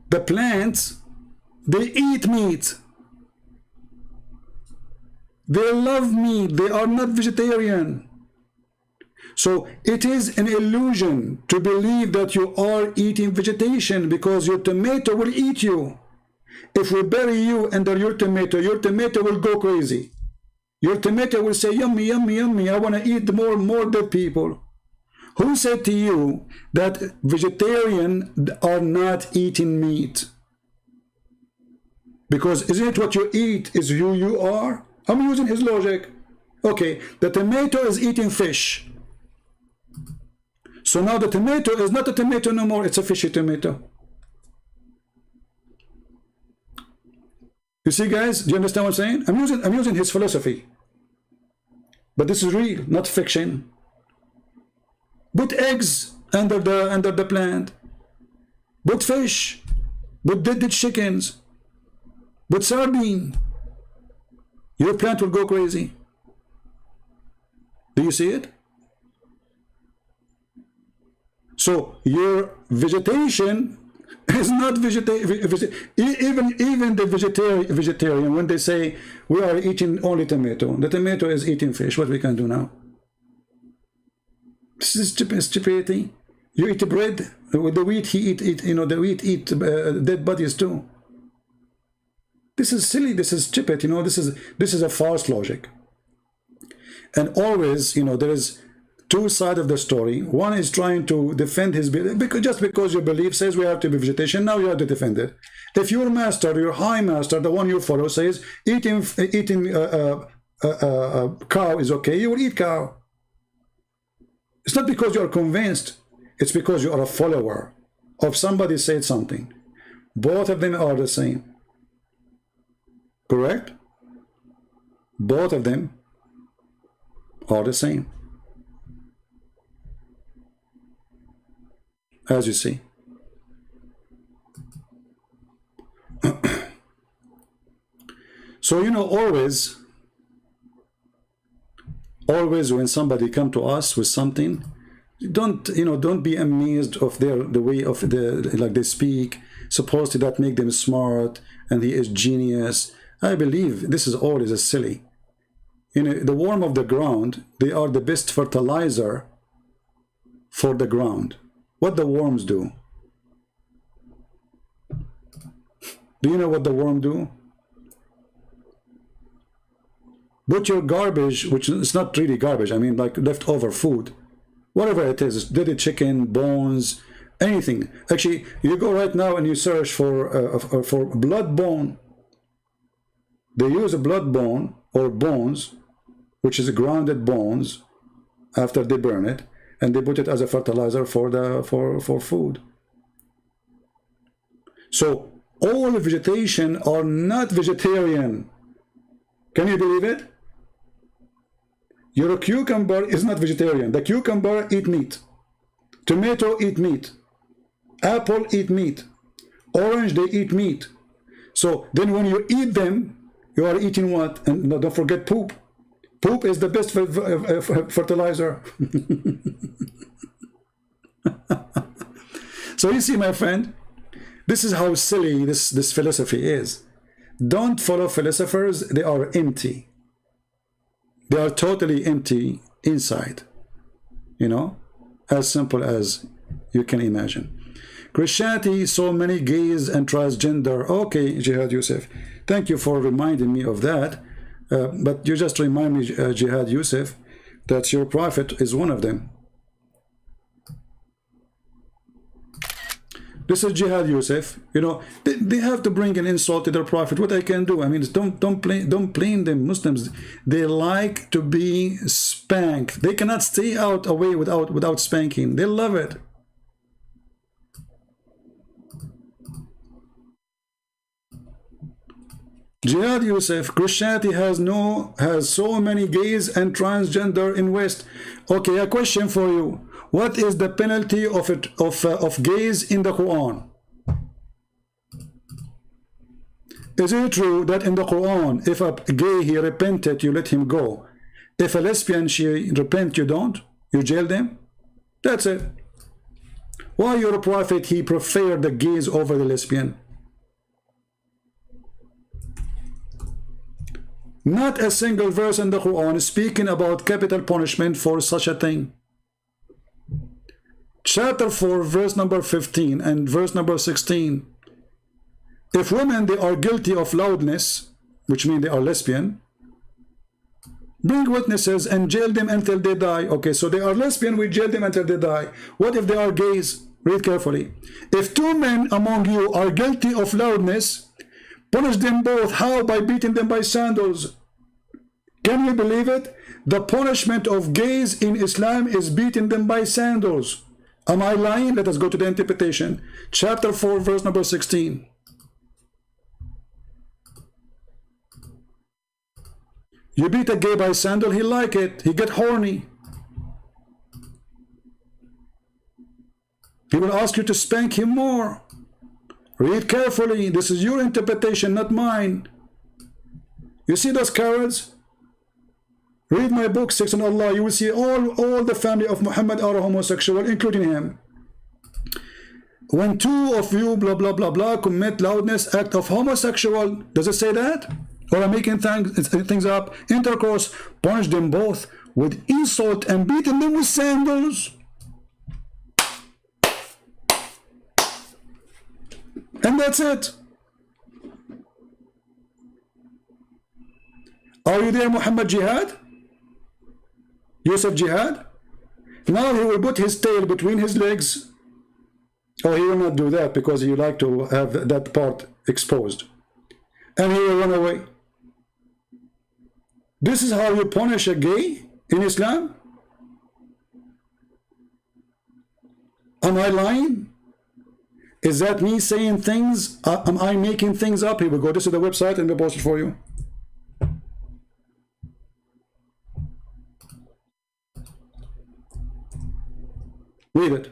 The plants, they eat meat. They love meat. They are not vegetarian. So it is an illusion to believe that you are eating vegetation, because your tomato will eat you. If we bury you under your tomato will go crazy. Your tomato will say, yummy, yummy, yummy, I want to eat more dead people. Who said to you that vegetarians are not eating meat? Because isn't it what you eat is who you are? I'm using his logic. Okay, the tomato is eating fish. So now the tomato is not a tomato no more, it's a fishy tomato. You see, guys, do you understand what I'm saying? I'm using his philosophy. But this is real, not fiction. Put eggs under the plant. Put fish. Put dead chickens. Put sardine. Your plant will go crazy. Do you see it? So your vegetation is not even the vegetarian, when they say we are eating only tomato, the tomato is eating fish. What we can do now? This is stupidity. You eat bread with the wheat. The wheat eat dead bodies too. This is silly. This is stupid. This is a false logic. And always, there is two sides of the story. One is trying to defend his belief, just because your belief says we have to be vegetation, now you have to defend it. If your master, your high master, the one you follow, says eating cow is okay, you will eat cow. It's not because you are convinced, it's because you are a follower of somebody said something. Both of them are the same. Correct? Both of them are the same. As you see. So always when somebody come to us with something, don't be amazed of the way of like they speak, supposedly that make them smart and he is genius. I believe this is always a silly. The worm of the ground, they are the best fertilizer for the ground. What the worms do? Do you know what the worm do? Put your garbage, which is not really garbage, I mean like leftover food, whatever it is, dead chicken, bones, anything. Actually, you go right now and you search for blood bone. They use a blood bone or bones, which is grounded bones, after they burn it, and they put it as a fertilizer for food. So All vegetation are not vegetarian. Can you believe it? Your cucumber is not vegetarian. The cucumber eat meat. Tomato eat meat. Apple eat meat. Orange, they eat meat. So then when you eat them, you are eating what? And no, don't forget poop. Poop is the best fertilizer. So you see, my friend, this is how silly this philosophy is. Don't follow philosophers. They are empty. They are totally empty inside. You know, as simple as you can imagine. Christianity, so many gays and transgender. Okay, Jihad Yusuf, thank you for reminding me of that. But you just remind me, Jihad Yusuf, that your prophet is one of them. This is Jihad Yusuf. You know, they have to bring an insult to their prophet. What I can do? I mean, don't blame them. Muslims, they like to be spanked. They cannot stay out away without spanking. They love it. Jihad Yusuf, Christianity has so many gays and transgender in West. Okay, a question for you. What is the penalty of gays in the Quran? Is it true that in the Quran, if a gay, he repented, you let him go? If a lesbian, she repent, you don't? You jail them? That's it. Why your prophet, he preferred the gays over the lesbian? Not a single verse in the Quran speaking about capital punishment for such a thing. Chapter 4, verse number 15 and verse number 16. If women, they are guilty of loudness, which means they are lesbian, bring witnesses and jail them until they die. Okay, so they are lesbian, we jail them until they die. What if they are gays? Read carefully. If two men among you are guilty of loudness, punish them both. How? By beating them by sandals. Can you believe it? The punishment of gays in Islam is beating them by sandals. Am I lying? Let us go to the interpretation. Chapter 4, verse number 16. You beat a gay by sandal, he like it. He get horny. He will ask you to spank him more. Read carefully. This is your interpretation, not mine. You see those cowards? Read my book, Sex and Allah. You will see all the family of Muhammad are homosexual, including him. When two of you, blah, blah, blah, blah, commit loudness, act of homosexual, does it say that? Or I'm making things up? Intercourse, punish them both with insult and beating them with sandals. And that's it. Are you there, Muhammad Jihad? Yusuf Jihad? Now he will put his tail between his legs. Oh, he will not do that because he like to have that part exposed. And he will run away. This is how you punish a gay in Islam? Am I lying? Is that me saying things? Am I making things up? Here we go. This is the website and we'll post it for you. Read it.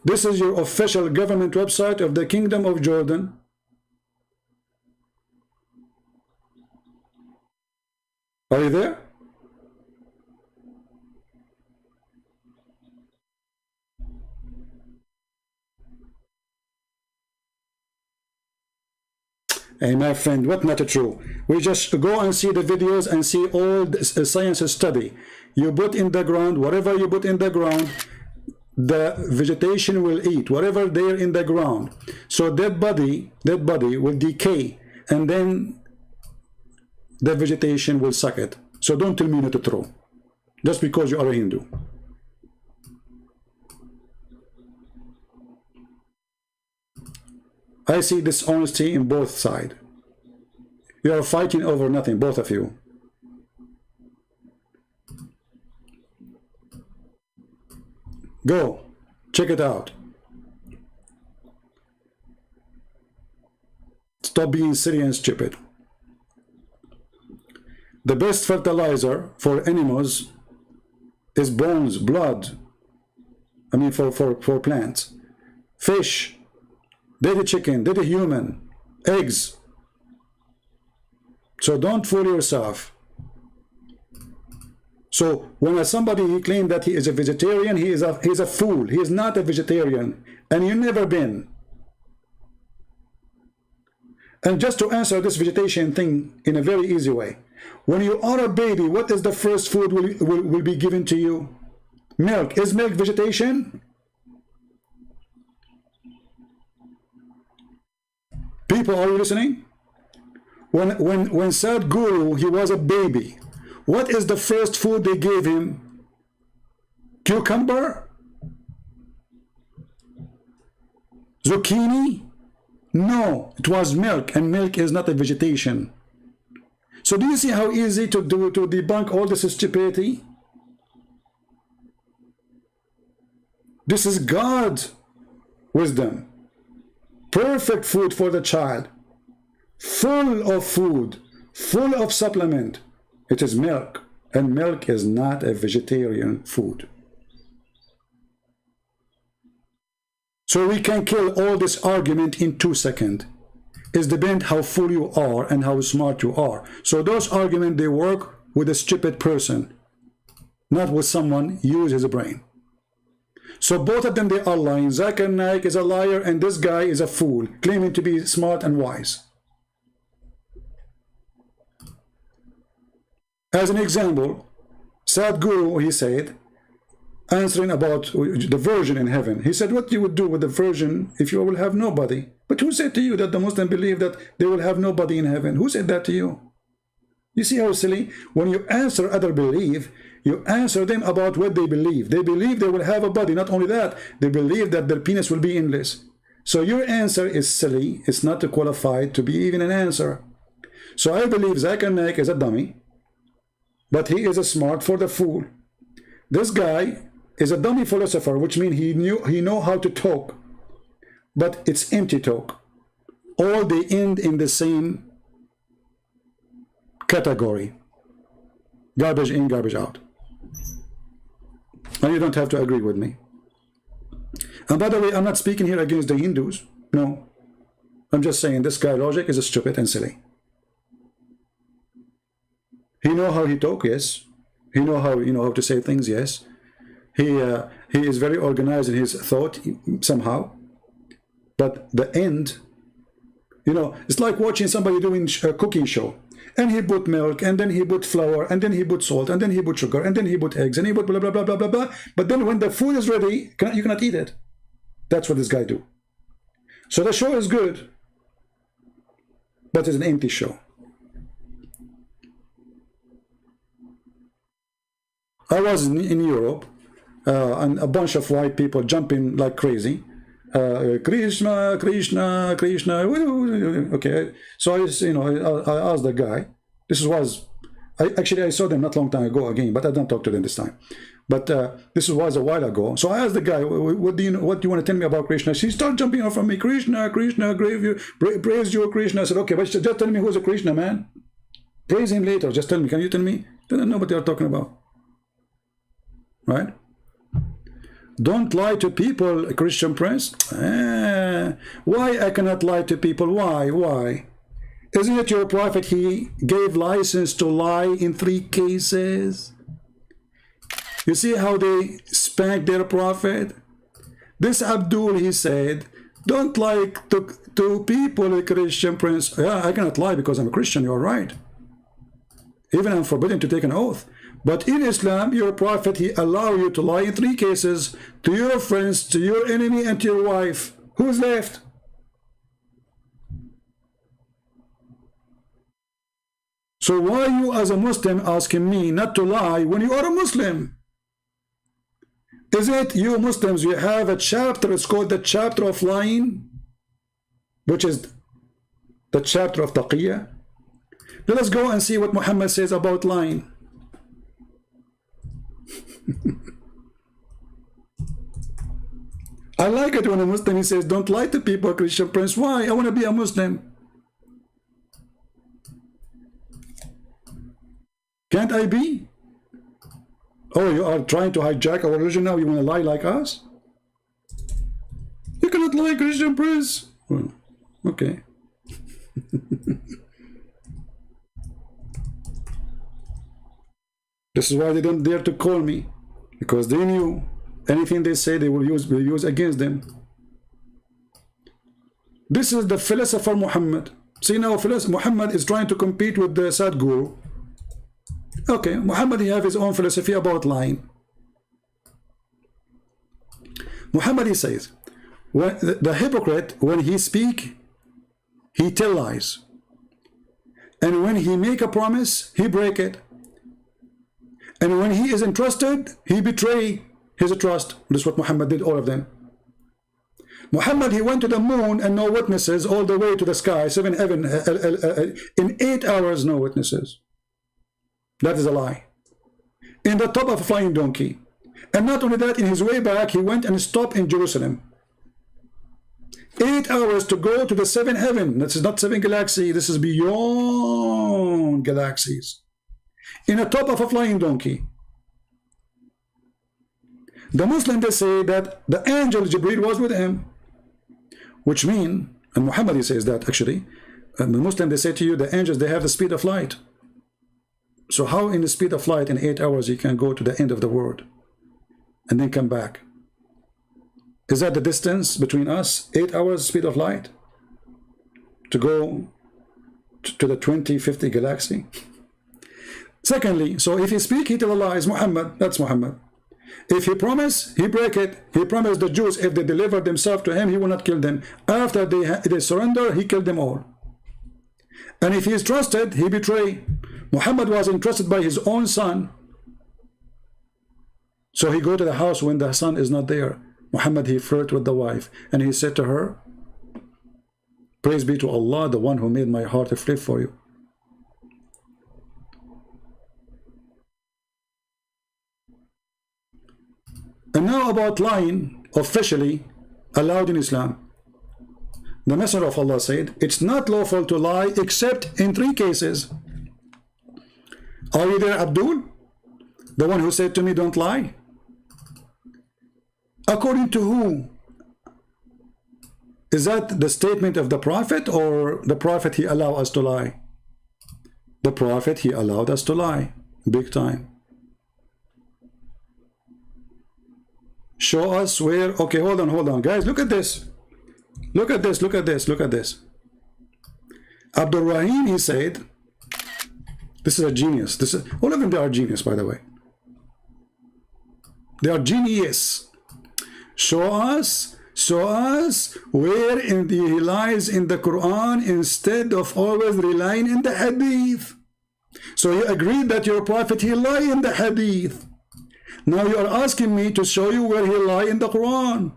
This is your official government website of the Kingdom of Jordan. Are you there? Hey, my friend, what not true? We just go and see the videos and see all this science study. You put in the ground, whatever you put in the ground, the vegetation will eat whatever there in the ground. So that body will decay, and then the vegetation will suck it. So don't tell me not to throw, just because you are a Hindu. I see dishonesty in both sides. You are fighting over nothing, both of you. Go, check it out. Stop being silly and stupid. The best fertilizer for animals is bones, blood. I mean for plants. Fish, dead chicken, dead human, eggs. So don't fool yourself. So when somebody he claimed that he is a vegetarian, he is a fool. He is not a vegetarian, and you've never been. And just to answer this vegetation thing in a very easy way, when you are a baby, what is the first food will be given to you? Milk. Is milk vegetation? People, are you listening? When Sadhguru, he was a baby, what is the first food they gave him? Cucumber? Zucchini? No, it was milk, and milk is not a vegetation. So do you see how easy to debunk all this stupidity? This is God's wisdom. Perfect food for the child. Full of food, full of supplement. It is milk, and milk is not a vegetarian food. So we can kill all this argument in 2 seconds. It depends how full you are and how smart you are. So those arguments, they work with a stupid person, not with someone use his brain. So both of them, they are lying. Zakir Naik is a liar, and this guy is a fool, claiming to be smart and wise. As an example, Sadhguru, he said, answering about the virgin in heaven, he said, what you would do with the virgin if you will have nobody? But who said to you that the Muslim believe that they will have nobody in heaven? Who said that to you? You see how silly? When you answer other belief, you answer them about what they believe. They believe they will have a body. Not only that, they believe that their penis will be endless. So your answer is silly. It's not qualified to be even an answer. So I believe Zakir Naik is a dummy, but he is a smart for the fool. This guy is a dummy philosopher, which means he know how to talk, but it's empty talk. All they end in the same category. Garbage in, garbage out. And you don't have to agree with me. And by the way, I'm not speaking here against the Hindus. No. I'm just saying this guy logic is stupid and silly. He know how he talk, yes. He know how how to say things, yes. He is very organized in his thought somehow. But the end, it's like watching somebody doing a cooking show. And he put milk, and then he put flour, and then he put salt, and then he put sugar, and then he put eggs, and he put blah, blah, blah, blah, blah, blah. But then when the food is ready, you cannot eat it. That's what this guy do. So the show is good, but it's an empty show. I was in Europe, and a bunch of white people jumping like crazy. Krishna, Krishna, Krishna. Okay, so I asked the guy. I saw them not long time ago again, but I don't talk to them this time. But this was a while ago. So I asked the guy, what do you want to tell me about Krishna? She started jumping off from me. Krishna, Krishna, praise you, Krishna. I said, okay, but just tell me who's a Krishna, man. Praise him later. Just tell me. Can you tell me? I don't know what they are talking about. Right? Don't lie to people, Christian Prince. Why I cannot lie to people? Why? Isn't it your prophet? He gave license to lie in 3 cases. You see how they spanked their prophet? This Abdul, he said, don't lie to people, Christian Prince. Yeah, I cannot lie because I'm a Christian. You're right. Even I'm forbidden to take an oath. But in Islam, your prophet, he allow you to lie in 3 cases, to your friends, to your enemy, and to your wife. Who's left? So why you as a Muslim asking me not to lie when you are a Muslim? Is it you Muslims, you have a chapter, it's called the chapter of lying, which is the chapter of taqiyya? Let us go and see what Muhammad says about lying. I like it when a Muslim he says, don't lie to people, Christian Prince. Why? I want to be a Muslim. Can't I be? Oh, you are trying to hijack our religion now? You want to lie like us? You cannot lie, Christian Prince. Well, okay. This is why they don't dare to call me, because they knew anything they say they will use against them. This is the philosopher Muhammad. See now, Muhammad is trying to compete with the Sadhguru. Okay, Muhammad, he have his own philosophy about lying. Muhammad, he says, when the hypocrite, when he speak, he tell lies, and when he make a promise, he break it, and when he is entrusted, he betray his trust. This is what Muhammad did, all of them. Muhammad, he went to the moon and no witnesses, all the way to the sky, 7 heaven, in 8 hours, no witnesses. That is a lie. In the top of a flying donkey. And not only that, in his way back, he went and stopped in Jerusalem. 8 hours to go to the 7 heaven. This is not 7 galaxies, this is beyond galaxies. In the top of a flying donkey. The Muslim, they say that the angel Jibreel was with him. Which means, and Muhammad, he says that actually, and the Muslim, they say to you, the angels, they have the speed of light. So how in the speed of light in 8 hours you can go to the end of the world and then come back? Is that the distance between us? 8 hours speed of light to go to the 2050 galaxy? Secondly, so if he speak, he tell lies, Muhammad, that's Muhammad. If he promise, he break it. He promised the Jews if they deliver themselves to him, he will not kill them. After they surrender, he killed them all. And if he is trusted, he betray. Muhammad was entrusted by his own son. So he go to the house when the son is not there. Muhammad, he flirt with the wife. And he said to her, praise be to Allah, the one who made my heart flip for you. And now about lying, officially allowed in Islam. The Messenger of Allah said, it's not lawful to lie except in 3 cases. Are you there, Abdul? The one who said to me, don't lie? According to who? Is that the statement of the Prophet, or the Prophet, he allowed us to lie? The Prophet, he allowed us to lie, big time. Show us where. Okay, hold on, guys, look at this. Look at this, look at this, look at this. Abdul Rahim, he said, this is a genius. This is, all of them, they are genius, by the way. They are genius. Show us where he lies in the Quran instead of always relying in the Hadith. So you agreed that your Prophet, he lied in the Hadith. Now you are asking me to show you where he lied in the Quran.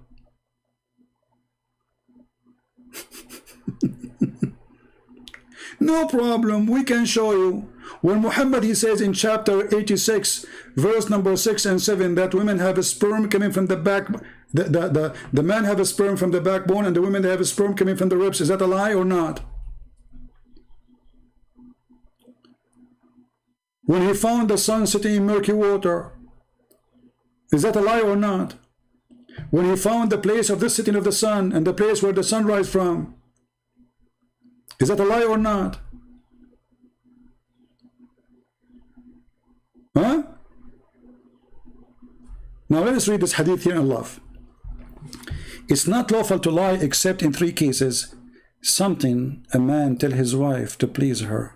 No problem, we can show you. When Muhammad, he says in chapter 86, verse number 6 and 7, that women have a sperm coming from the back, the man have a sperm from the backbone, and the women, they have a sperm coming from the ribs. Is that a lie or not? When he found the sun sitting in murky water, is that a lie or not? When he found the place of the sitting of the sun and the place where the sun rises from, is that a lie or not? Huh? Now let us read this hadith here in love. It's not lawful to lie except in 3 cases. Something a man tell his wife to please her.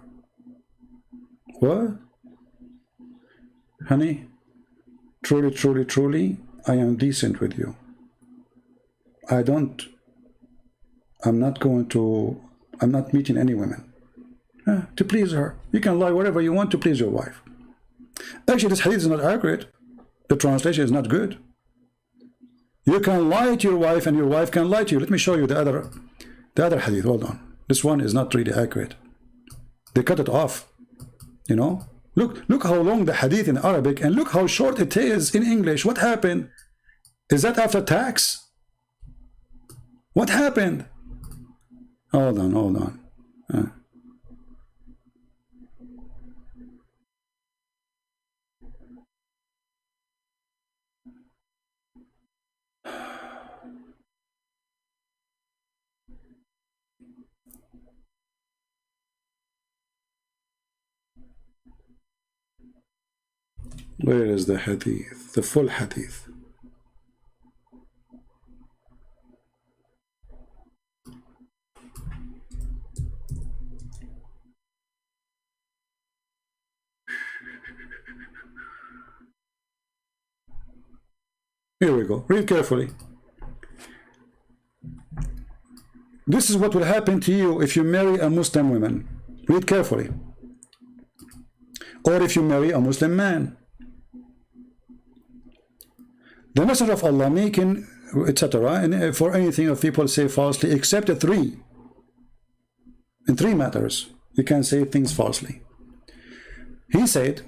What? Honey, truly, truly, truly, I am decent with you. I'm not meeting any women. To please her. You can lie whatever you want to please your wife. Actually, this hadith is not accurate. The translation is not good. You can lie to your wife and your wife can lie to you. Let me show you the other hadith. Hold on. This one is not really accurate. They cut it off. You know? Look how long the hadith in Arabic, and look how short it is in English. What happened? Is that after tax? What happened? Hold on. Where is the hadith? The full hadith. Here we go. Read carefully. This is what will happen to you if you marry a Muslim woman. Read carefully. Or if you marry a Muslim man. The Messenger of Allah making, etc., and for anything of people say falsely, except three. In three matters, you can say things falsely. He said,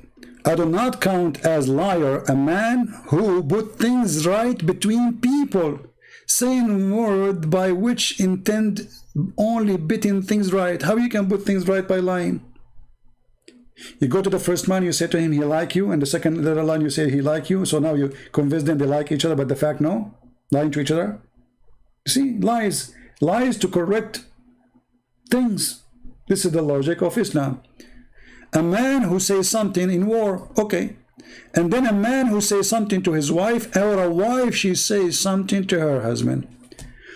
I do not count as liar a man who put things right between people, saying word by which intend only putting things right. How you can put things right by lying? You go to the first man, you say to him, he like you, and the second little line you say he like you, so now you convince them they like each other, but the fact no, lying to each other. You see, lies to correct things. This is the logic of Islam. A man who says something in war, okay, and then a man who says something to his wife, or a wife, she says something to her husband.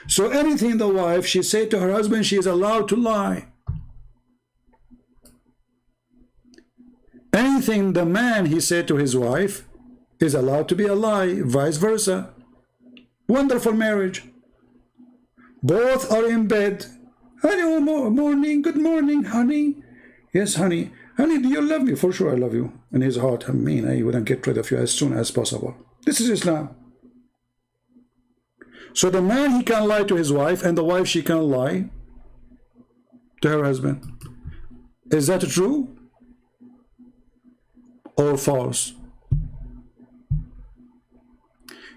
So anything the wife, she say to her husband, she is allowed to lie. Anything the man, he said to his wife, is allowed to be a lie, vice versa. Wonderful marriage. Both are in bed. Hello, morning, good morning, honey. Yes, honey. Honey, do you love me? For sure I love you. In his heart, I mean, I wouldn't get rid of you as soon as possible. This is Islam. So the man, he can lie to his wife, and the wife, she can lie to her husband. Is that true or false?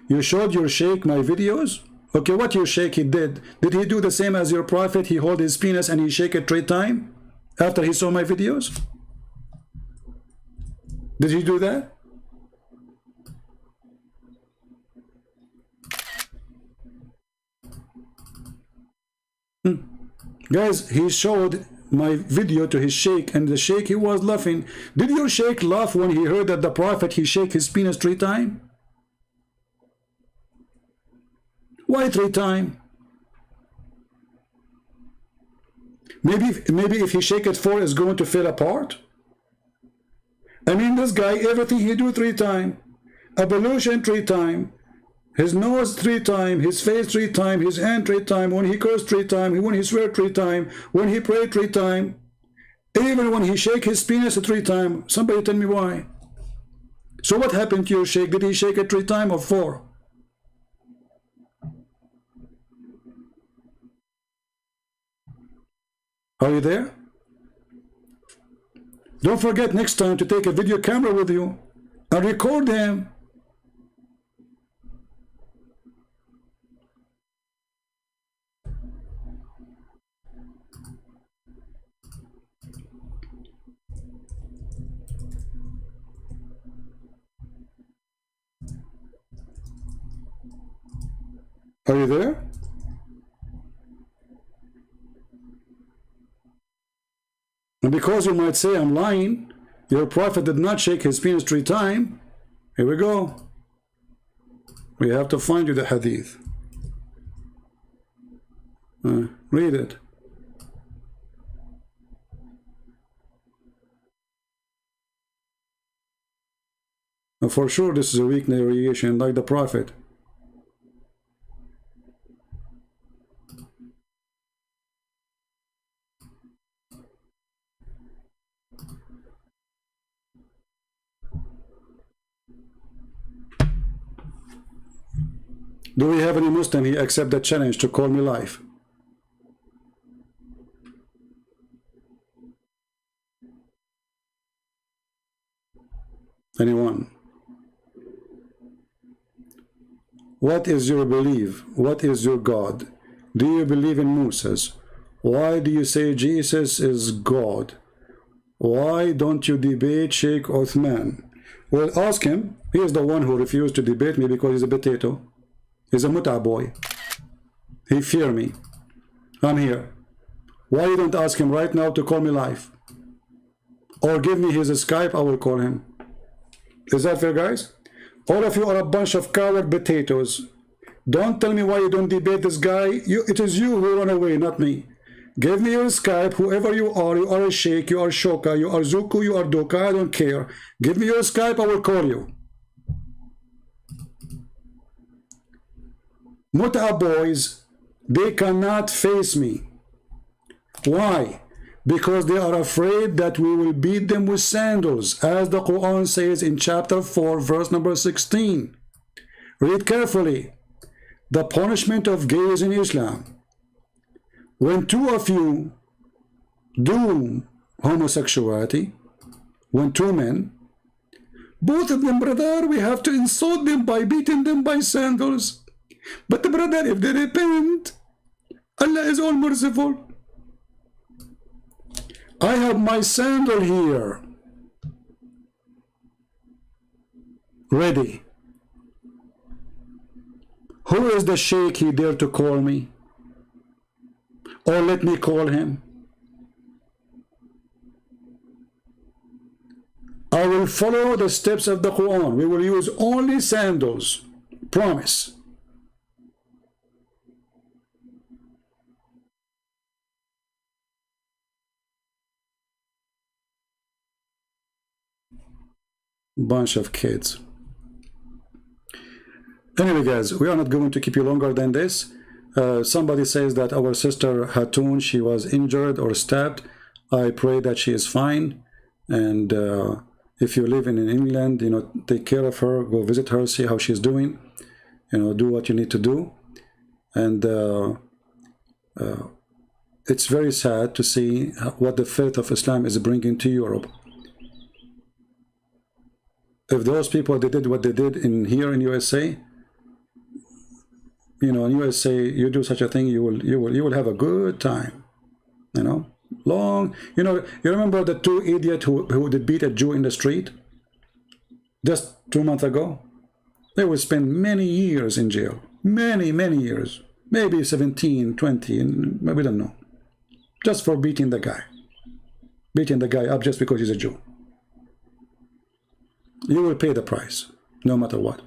You showed your sheikh my videos? Okay, what your sheikh he did? Did he do the same as your prophet? He hold his penis and he shake it 3 times after he saw my videos? Did he do that? Guys, he showed my video to his sheikh, and the sheikh, he was laughing. Did your sheikh laugh when he heard that the prophet, he shake his penis 3 times? Why 3 times? Maybe if he shake it 4, it's going to fall apart. I mean, this guy, everything he do 3 times. Ablution 3 times. His nose 3 times. His face 3 times. His hand 3 times. When he curse 3 times. When he swear 3 times. When he pray 3 times. Even when he shake his penis 3 times. Somebody tell me why. So what happened to your shake? Did he shake it 3 times or 4? Are you there? Don't forget next time to take a video camera with you and record them. Are you there? And because you might say I'm lying, your prophet did not shake his penis 3 times. Here we go. We have to find you the hadith. Read it. And for sure this is a weak narration like the prophet. Do we have any Muslim he accept the challenge to call me live? Anyone? What is your belief? What is your God? Do you believe in Moses? Why do you say Jesus is God? Why don't you debate Sheikh Uthman? Well, ask him. He is the one who refused to debate me because he's a potato. He's a muta boy. He fear me. I'm here. Why you don't ask him right now to call me live? Or give me his Skype, I will call him. Is that fair, guys? All of you are a bunch of coward potatoes. Don't tell me why you don't debate this guy. It is you who run away, not me. Give me your Skype, whoever you are a Sheikh, you are Shoka, you are Zuku, you are Doka, I don't care. Give me your Skype, I will call you. Muta boys, they cannot face me. Why? Because they are afraid that we will beat them with sandals, as the Quran says in chapter 4, verse number 16. Read carefully. The punishment of gays in Islam. When two of you do homosexuality, when two men, both of them, brother, we have to insult them by beating them by sandals. But brother, if they repent, Allah is all merciful. I have my sandal here, ready. Who is the sheikh he dare to call me? Or let me call him? I will follow the steps of the Quran. We will use only sandals. Promise. Bunch of kids. Anyway, guys, we are not going to keep you longer than this. Somebody says that our sister Hatun, she was injured or stabbed. I pray that she is fine. And if you live in England, you know, take care of her, go visit her, see how she's doing. You know, do what you need to do. And it's very sad to see what the faith of Islam is bringing to Europe. If those people, they did what they did here in USA, you know, in USA, you do such a thing, you will have a good time, you know, long. You know, you remember the two idiots who did beat a Jew in the street just 2 months ago? They will spend many years in jail, many years, maybe 17, 20, and we don't know, just for beating the guy up just because he's a Jew. You will pay the price, no matter what.